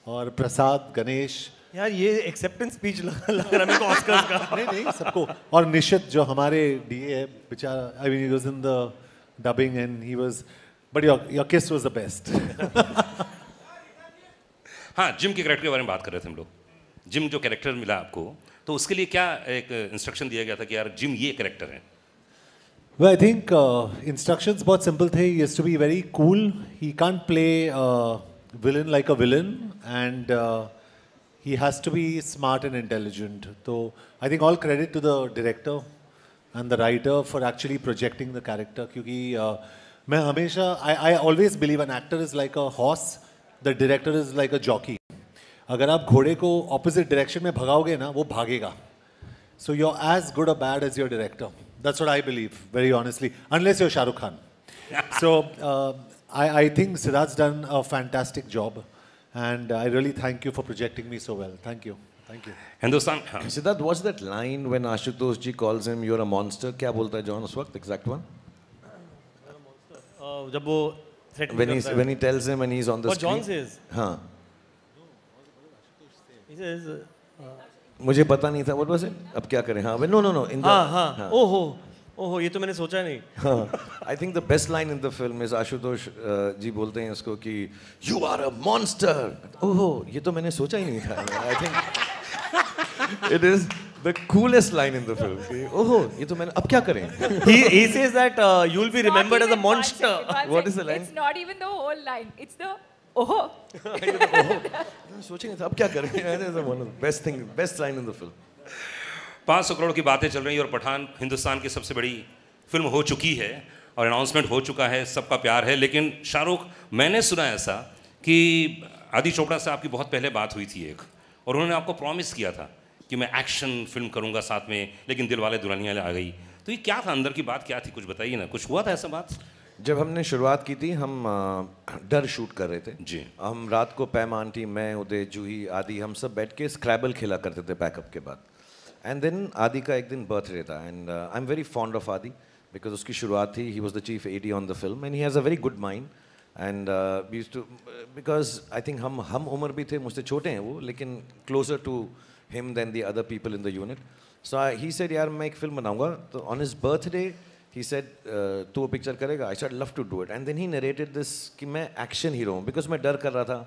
और प्रसाद, गणेश. यार ये एक्सेप्टेंस स्पीच लग रहा है मेरे को ऑस्कर्स का. नहीं सबको. और निशित जो हमारे DA है बेचारा, I mean he was in the dubbing and he was, but your kiss was the best. हाँ, जिम के कैरेक्टर के बारे में बात कर रहे थे हम लोग. जिम जो कैरेक्टर मिला आपको, तो उसके लिए क्या एक इंस्ट्रक्शन दिया गया था कि यार जिम ये कैरेक्टर है? Well, I think instructions बहुत simple थे. He has to be very cool. He can't play villain like a villain, and he has to be smart and intelligent. So I think all credit to the director and the writer for actually projecting the character. क्योंकि मैं हमेशा I always believe an actor is like a horse, the director is like a jockey. अगर आप घोड़े को opposite direction में भगाओगे ना, वो भागेगा. So you're as good or bad as your director. That's what I believe, very honestly, unless you're Shah Rukh Khan. So I think Siddharth's done a fantastic job, and I really thank you for projecting me so well. Thank you. Hindustan. हाँ. Siddharth, what's that line when Ashutosh ji calls him you're a monster? क्या बोलता है John उस वक्त? Exact one. जब वो When he tells him and he's on the What screen. John says. हाँ. He says. मुझे पता नहीं था. What was it? अब क्या करें? हाँ. No. In the, हाँ. ओहो ये तो मैंने सोचा नहीं. हाँ. I think the best line in the film is Ashutosh जी बोलते हैं उसको कि you are a monster. ओहो ये तो मैंने सोचा ही नहीं था. I think it is the coolest line in the film. ओहो ये तो मैंने अब क्या करें? He says that you'll be remembered as a monster. What is the line? It's not even the whole line. It's the oh. सोचेंगे था अब क्या करें? That is one of the best line in the film. 500 crore की बातें चल रही हैं और पठान हिंदुस्तान की सबसे बड़ी फिल्म हो चुकी है और अनाउंसमेंट हो चुका है, सबका प्यार है. लेकिन शाहरुख, मैंने सुना ऐसा कि आदि चोपड़ा से आपकी बहुत पहले बात हुई थी एक, और उन्होंने आपको प्रॉमिस किया था कि मैं एक्शन फिल्म करूंगा साथ में, लेकिन दिलवाले दुल्हनिया आ गई. तो ये क्या था, अंदर की बात क्या थी, कुछ बताइए ना. कुछ हुआ था ऐसा बात? जब हमने शुरुआत की थी हम डर शूट कर रहे थे जी. हम रात को पैम आंटी, मैं, उदय, जूही, आदि हम सब बैठ के स्क्रैबल खेला करते थे बैकअप के बाद. एंड देन आदि का एक दिन बर्थडे था and I am very fond of Adi because उसकी शुरुआत थी. He was the chief AD on the film and he has a very good mind and used to, because I think हम उम्र भी थे, मुझसे छोटे हैं वो, लेकिन closer to him than the other people in the unit. So he said यार मैं एक फिल्म बनाऊंगा. तो on his birthday he said तू वो पिक्चर करेगा? I said love to do it and then he narrated this कि मैं एक्शन हीरो हूँ because मैं डर कर रहा था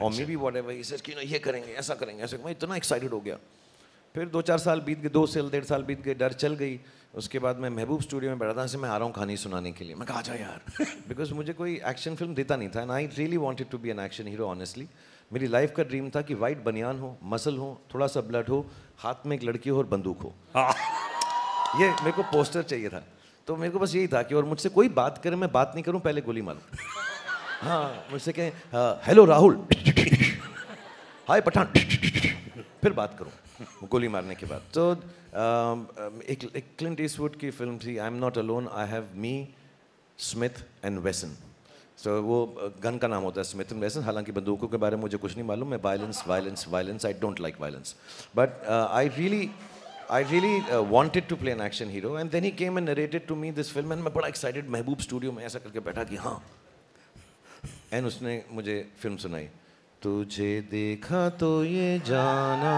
और may be whatever he says कि ये करेंगे, ऐसा करेंगे, ऐसा. मैं इतना एक्साइटेड हो गया. फिर 2-4 साल बीत गए, 2 से 1.5 साल बीत गए, डर चल गई. उसके बाद मैं महबूब स्टूडियो में बैठा था, मैं आ रहा हूँ कहानी सुनाने के लिए. मैं कहा जा यार बिकॉज मुझे कोई एक्शन फिल्म देता नहीं था and I really wanted to be an action hero. Honestly मेरी लाइफ का ड्रीम था कि वाइट बनियान हो, मसल हो, थोड़ा सा ब्लड हो, हाथ में एक लड़की हो और बंदूक हो. ये मेरे को पोस्टर चाहिए था. तो मेरे को बस यही था कि और मुझसे कोई बात करे, मैं बात नहीं करूं, पहले गोली मारूं। हाँ, मुझसे कहें हेलो राहुल, हाय पठान, फिर बात करूं गोली मारने के बाद। तो एक क्लिंट ईस्टवुड की फिल्म थी, I am not alone, I have me, Smith and Wesson. So वो गन का नाम होता है स्मिथ एंड वेसन, हालांकि बंदूकों के बारे में मुझे कुछ नहीं मालूम, मैं violence, I don't like violence, but I really wanted to play an action hero, and then he came and narrated to me this film, and मैं बड़ा excited महबूब स्टूडियो में ऐसा करके बैठा कि हाँ, and उसने मुझे फिल्म सुनाई, तुझे देखा तो ये जाना।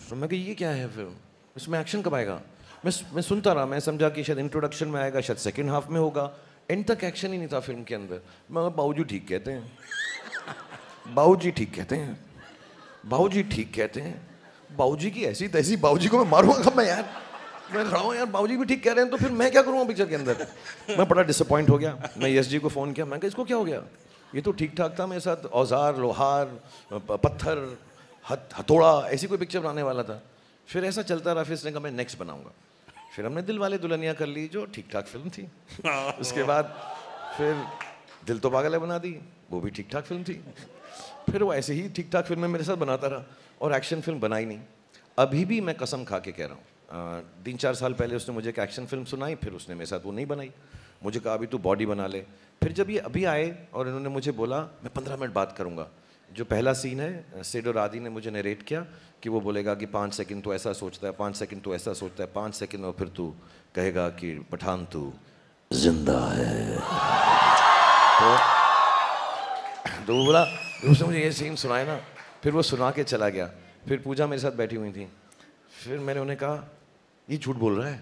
तो मैं कहा ये क्या है फिल्म, इसमें एक्शन कब आएगा? मैं सुनता रहा, मैं समझा कि शायद इंट्रोडक्शन में आएगा, शायद सेकंड हाफ में होगा, एंड तक एक्शन ही नहीं था फिल्म के अंदर। मैं बाबूजी ठीक कहते हैं, बाबूजी ठीक कहते हैं, बाबूजी ठीक कहते हैं, बाबूजी की ऐसी तैसी, बाबूजी को मैं मारूंगा मैं यार, मैं खड़ा हूँ यार, बाबूजी भी ठीक कह रहे हैं तो फिर मैं क्या करूँगा पिक्चर के अंदर। मैं बड़ा डिसअपॉइंट हो गया, मैं यश जी को फ़ोन किया, मैं कहा इसको क्या हो गया, ये तो ठीक ठाक था मेरे साथ, औजार, लोहार, पत्थर, हथौड़ा, ऐसी कोई पिक्चर बनाने वाला था। फिर ऐसा चलता रहा, फिर इसने कहा मैं नेक्स्ट बनाऊंगा। फिर हमने दिल वाले दुल्हनिया कर ली, जो ठीक ठाक फिल्म थी। उसके बाद फिर दिल तो पागल है बना दी, वो भी ठीक ठाक फिल्म थी। फिर वो ऐसे ही ठीक ठाक फिल्में मेरे साथ बनाता रहा और एक्शन फिल्म बनाई नहीं। अभी भी मैं कसम खा के कह रहा हूँ, 3-4 साल पहले उसने मुझे एक एक्शन फिल्म सुनाई, फिर उसने मेरे साथ वो नहीं बनाई। मुझे कहा अभी तू बॉडी बना ले। फिर जब ये अभी आए और इन्होंने मुझे बोला मैं 15 मिनट बात करूँगा, जो पहला सीन है सेड और आदि ने मुझे नरेट किया कि वो बोलेगा कि 5 सेकंड तो ऐसा सोचता है, 5 सेकंड तो ऐसा सोचता है, 5 सेकंड और फिर तू कहेगा कि पठान तू जिंदा है। तो वो बोला, उसने मुझे ये सीन सुनाया ना, फिर वो सुना के चला गया। फिर पूजा मेरे साथ बैठी हुई थी, फिर मैंने उन्हें कहा ये झूठ बोल रहा है।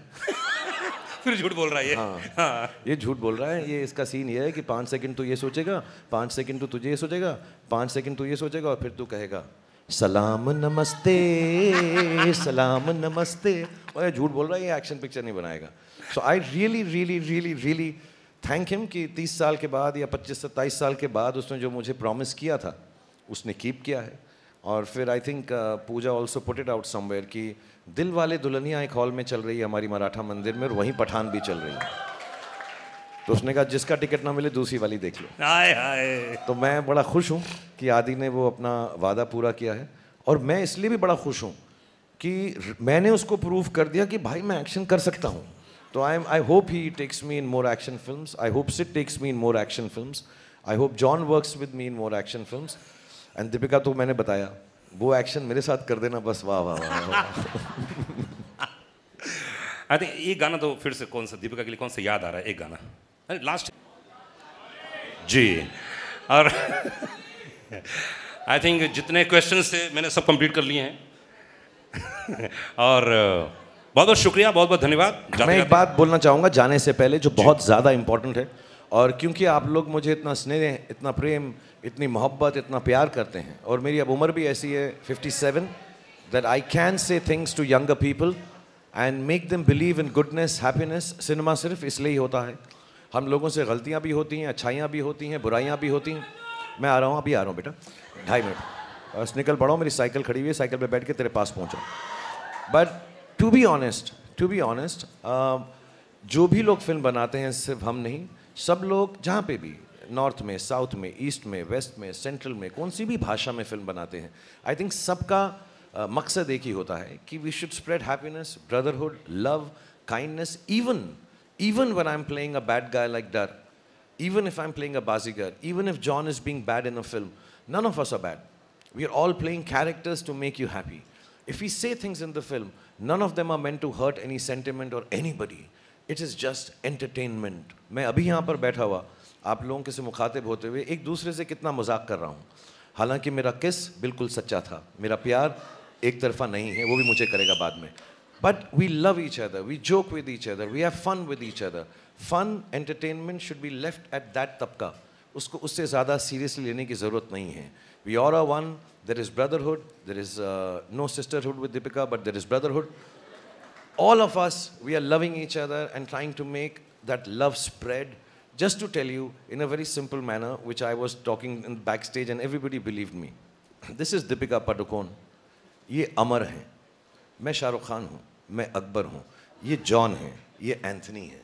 फिर झूठ बोल रहा है ये। हाँ, ये झूठ बोल रहा है, ये इसका सीन ये है कि 5 सेकंड तो ये सोचेगा, 5 सेकंड तो तुझे ये सोचेगा, 5 सेकंड तो ये सोचेगा और फिर तू कहेगा सलाम नमस्ते, सलाम नमस्ते। और ये झूठ बोल रहा है, ये एक्शन पिक्चर नहीं बनाएगा। सो आई रियली थैंक हिम कि 30 साल के बाद या 25-27 साल के बाद उसने जो मुझे प्रॉमिस किया था उसने कीप किया है। और फिर I think Pooja also put it out somewhere कि दिल वाले दुल्हनिया एक हॉल में चल रही है हमारी मराठा मंदिर में, और वहीं पठान भी चल रही है। तो उसने कहा जिसका टिकट ना मिले दूसरी वाली देख लो। हाय हाय। तो मैं बड़ा खुश हूँ कि आदि ने वो अपना वादा पूरा किया है, और मैं इसलिए भी बड़ा खुश हूँ कि मैंने उसको प्रूव कर दिया कि भाई मैं एक्शन कर सकता हूँ। तो I hope he takes me in more action films, I hope Sid takes me in more action films, I hope John works with me in more action films. And Deepika तो मैंने बताया वो एक्शन मेरे साथ कर देना बस, वाह वाह वाह। आई थिंक ये गाना तो फिर से कौन सा दीपिका के लिए कौन सा याद आ रहा है, एक गाना अरे लास्ट जी। और आई थिंक जितने क्वेश्चंस थे मैंने सब कंप्लीट कर लिए हैं। और बहुत बहुत शुक्रिया, बहुत बहुत धन्यवाद। मैं एक बात बोलना चाहूँगा जाने से पहले जो बहुत ज़्यादा इम्पोर्टेंट है, और क्योंकि आप लोग मुझे इतना स्नेह, इतना प्रेम, इतनी मोहब्बत, इतना प्यार करते हैं, और मेरी अब उम्र भी ऐसी है 57 that I can say things to younger people and make them believe in goodness, happiness. Cinema सिर्फ इसलिए ही होता है। हम लोगों से गलतियाँ भी होती हैं, अच्छाइयाँ भी होती हैं, बुराइयाँ भी होती हैं। मैं आ रहा हूँ, अभी आ रहा हूँ बेटा, 2.5 मिनट बस निकल पड़ा हूँ, मेरी साइकिल खड़ी हुई है, साइकिल पे बैठ के तेरे पास पहुँचा। बट टू बी ऑनेस्ट जो भी लोग फिल्म बनाते हैं, सिर्फ हम नहीं, सब लोग जहाँ पे भी, नॉर्थ में, साउथ में, ईस्ट में, वेस्ट में, सेंट्रल में, कौन सी भी भाषा में फिल्म बनाते हैं, आई थिंक सबका मकसद एक ही होता है कि we should spread happiness, brotherhood, love, kindness. even when I'm playing a bad guy like Dar, even if I'm playing a Bazigar, even if John is being bad in a film, none of us are bad. We are all playing characters to make you happy. If we say things in the film, none of them are meant to hurt any sentiment or anybody. It is just entertainment. मैं अभी यहाँ पर बैठा हुआ आप लोगों के से मुखातिब होते हुए एक दूसरे से कितना मजाक कर रहा हूँ, हालांकि मेरा किस बिल्कुल सच्चा था, मेरा प्यार एक तरफा नहीं है, वो भी मुझे करेगा बाद में। But we love each other, we joke with each other, we have fun with each other. Fun, entertainment should be left at that तबका, उसको उससे ज़्यादा seriously लेने की ज़रूरत नहीं है। We all are one, there is brotherhood, there is no sisterhood with Deepika, but there is brotherhood. All of us, we are loving each other and trying to make that love spread. Just to tell you in a very simple manner, which I was talking in backstage and everybody believed me. This is Deepika Padukone. ये अमर हैं, मैं शाहरुख खान हूँ, मैं अकबर हूँ, ये John हैं, ये Anthony है.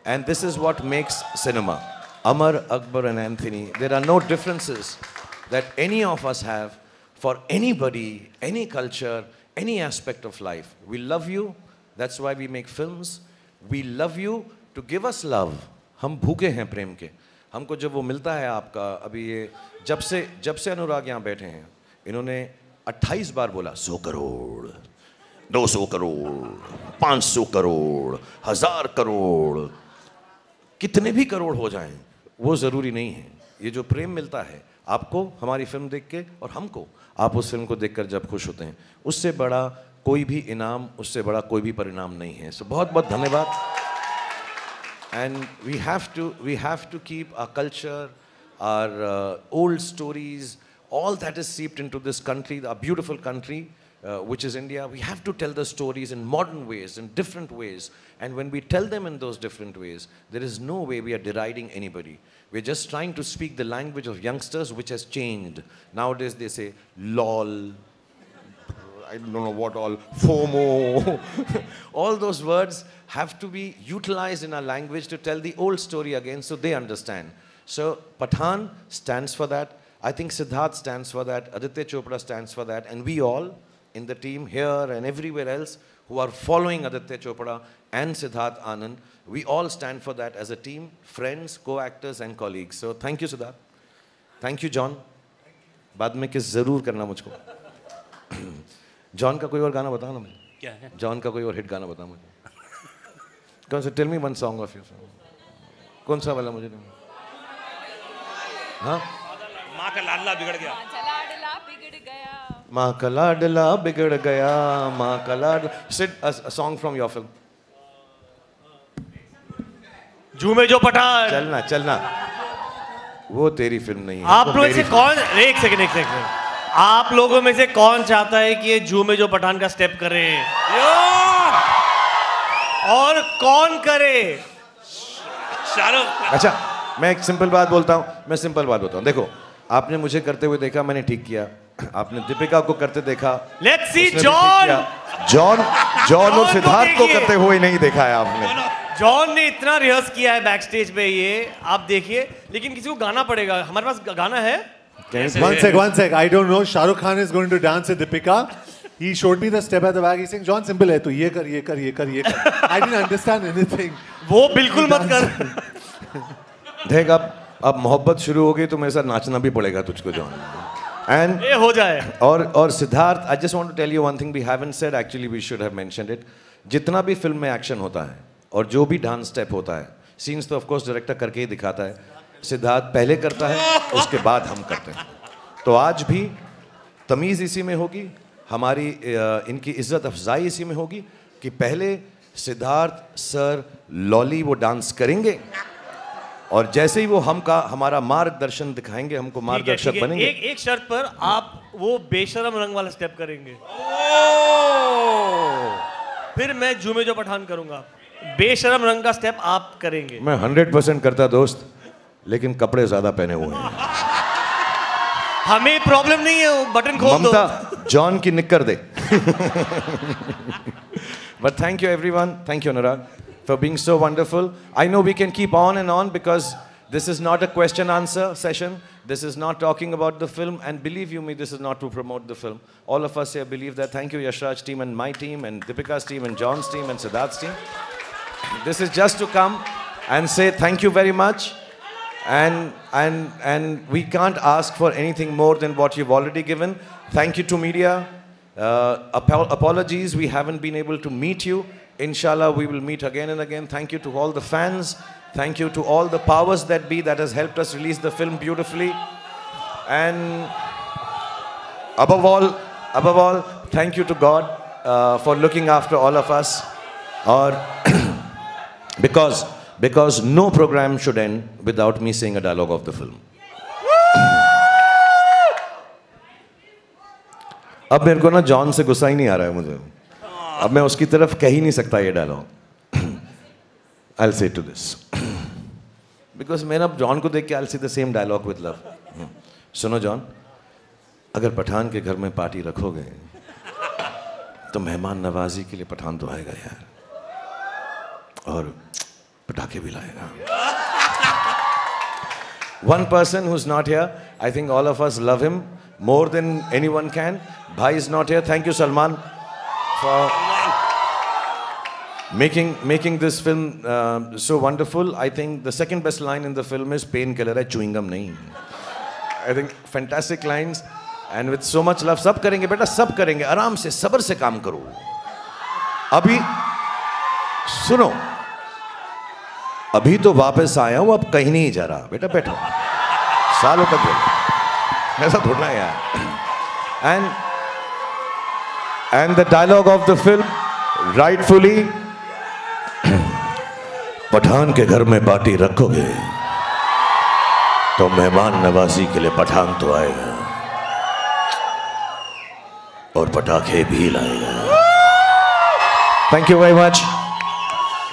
And this is what makes cinema. Amar, Akbar and Anthony, there are no differences that any of us have for anybody, any culture, any aspect of life. We love you, that's why we make films. We love you to give us love. हम भूखे हैं प्रेम के. हमको जब वो मिलता है आपका, अभी ये जब से अनुराग यहाँ बैठे हैं, इन्होंने 28 बार बोला 100 करोड़, 200 करोड़, 500 करोड़, 1000 करोड़, कितने भी करोड़ हो जाएं, वो ज़रूरी नहीं है. ये जो प्रेम मिलता है आपको हमारी फिल्म देख के और हमको आप उस फिल्म को देखकर जब खुश होते हैं, उससे बड़ा कोई भी इनाम, उससे बड़ा कोई भी परिणाम नहीं है. सो बहुत बहुत धन्यवाद. And we have to keep our culture, our old stories, all that is seeped into this country, our beautiful country, which is India. We have to tell the stories in modern ways, in different ways. And when we tell them in those different ways, there is no way we are deriding anybody. We're just trying to speak the language of youngsters, which has changed. Nowadays they say, lol, I don't know what all, FOMO. All those words have to be utilized in our language to tell the old story again so they understand. So Pathaan stands for that. I think Siddharth stands for that. Aditya Chopra stands for that. And we all in the team here and everywhere else who are following Aditya Chopra and Siddharth Anand, we all stand for that as a team, friends, co-actors and colleagues. So thank you, Siddharth. Thank you, John. बाद में किस ज़रूर करना मुझको. John का कोई और गाना बताओ ना मुझे. क्या है? जॉन का कोई और हिट गाना बताओ मुझे. कौन सा? Tell me one song of your. कौन सा वाला मुझे? हाँ? माँ का लाडला बिगड़ गया. माँ का लाडला बिगड़ गया, माँ का लाड. Sid, a song from your film. झूमे जो पठान. चलना चलना. वो तेरी फिल्म नहीं है. आप लोग से कौन, एक सेकंड, आप लोगों में से कौन चाहता है कि ये झूमे जो पठान का स्टेप करे? और कौन करे? शाहरुख. अच्छा, मैं एक सिंपल बात बोलता हूँ. देखो, आपने मुझे करते हुए देखा, मैंने ठीक किया. आपने दीपिका को करते देखा. लेट्स सी जॉन और सिद्धार्थ को करते हुए नहीं देखा है आपने. जॉन ने इतना रिहर्स किया है बैक स्टेज पे, ये आप देखिए. लेकिन किसी को गाना पड़ेगा. हमारे पास गाना है. One sec. I don't know. Shah Rukh Khan is going to dance with Deepika. He showed me the step at the back. He's saying, John, simple है. तो ये कर. I didn't understand anything. वो बिल्कुल मत कर. देख, अब मोहब्बत शुरू हो गई तो मेरे साथ नाचना भी पड़ेगा तुझको, जॉन. And ये हो जाए. और Siddharth, I just want to tell you one thing we haven't said. Actually, we should have mentioned it. जितना भी फिल्म में एक्शन होता है और जो भी डांस स्टेप होता है, सीन्स तो ऑफ कोर्स डायरेक्टर करके ही दिखाता है. सिद्धार्थ पहले करता है, उसके बाद हम करते हैं. तो आज भी तमीज़ इसी में होगी, हमारी इनकी इज्जत अफजाई इसी में होगी कि पहले सिद्धार्थ सर लॉली वो डांस करेंगे और जैसे ही वो हमारा मार्गदर्शन दिखाएंगे, हमको मार्गदर्शक बनेंगे. एक शर्त पर आप वो बेशरम रंग वाला स्टेप करेंगे. फिर मैं झूमे जो पठान करूंगा. बेशरम रंग का स्टेप आप करेंगे. मैं 100% करता दोस्त, लेकिन कपड़े ज्यादा पहने हुए हैं. हमें प्रॉब्लम नहीं है, बटन खोल दो. ममता, जॉन की निक्कर दे. But thank you everyone. Thank you Anurag for being so wonderful. I know we can keep on and on because this is not a question answer session. This is not talking about the film, and believe you me, this is not to promote the film. All of us here believe that. Thank you Yashraj team and my team and Deepika's team and John's team and Siddharth's team. This is just to come and say thank you very much. And we can't ask for anything more than what you've already given. Thank you to media. Apologies, we haven't been able to meet you. Inshallah, we will meet again and again. Thank you to all the fans. Thank you to all the powers that be that has helped us release the film beautifully. And above all, thank you to God for looking after all of us. Or because no program should end without me saying a dialogue of the film. अब मेरे को ना John से गुस्सा ही नहीं आ रहा है मुझे. अब मैं उसकी तरफ कह ही नहीं सकता ये dialogue. I'll say to this because मैं अब जॉन को देख के I'll say the same dialogue with love. सुनो जॉन, अगर पठान के घर में पार्टी रखोगे तो मेहमान नवाजी के लिए पठान तो आएगा यार. और पटाखे भी लाएगा. One person who's not here, I think all of us love him more than anyone can. Bhai is not here. Thank you, Salman, for making this film so wonderful. I think the second best line in the film is painkiller hai, chewing gum nahi. I think fantastic lines and with so much love. सब करेंगे बेटा, सब करेंगे. आराम से, सब्र से काम करो. अभी सुनो, अभी तो वापस आया हूं, अब कहीं नहीं जा रहा. बेटा बैठो, सालों तक बैठो, ऐसा थोड़ा है यार. And the dialogue of the film, rightfully, Pathan के घर में पार्टी रखोगे तो मेहमान नवाजी के लिए पठान तो आएगा और पटाखे भी लाएगा. Thank you very much.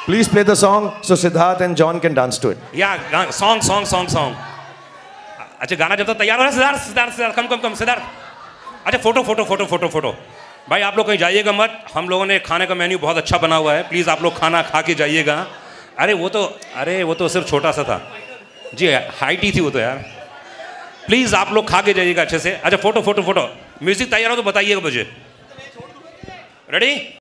Please play the song so Siddharth and John can dance to it. Yeah, song. अच्छा गाना जब तक तैयार हो रहा है, सिद्धार्थ कम सिद्धार्थ. अच्छा फोटो. भाई आप लोग कहीं जाइएगा मत. हम लोगों ने खाने का मेन्यू बहुत अच्छा बना हुआ है. प्लीज़ आप लोग खाना खा के जाइएगा. अरे वो तो सिर्फ छोटा सा था जी, हाइट ही थी वो तो यार. प्लीज़ आप लोग खा के जाइएगा अच्छे से. अच्छा फोटो. म्यूजिक तैयार हो तो बताइएगा मुझे. रेडी?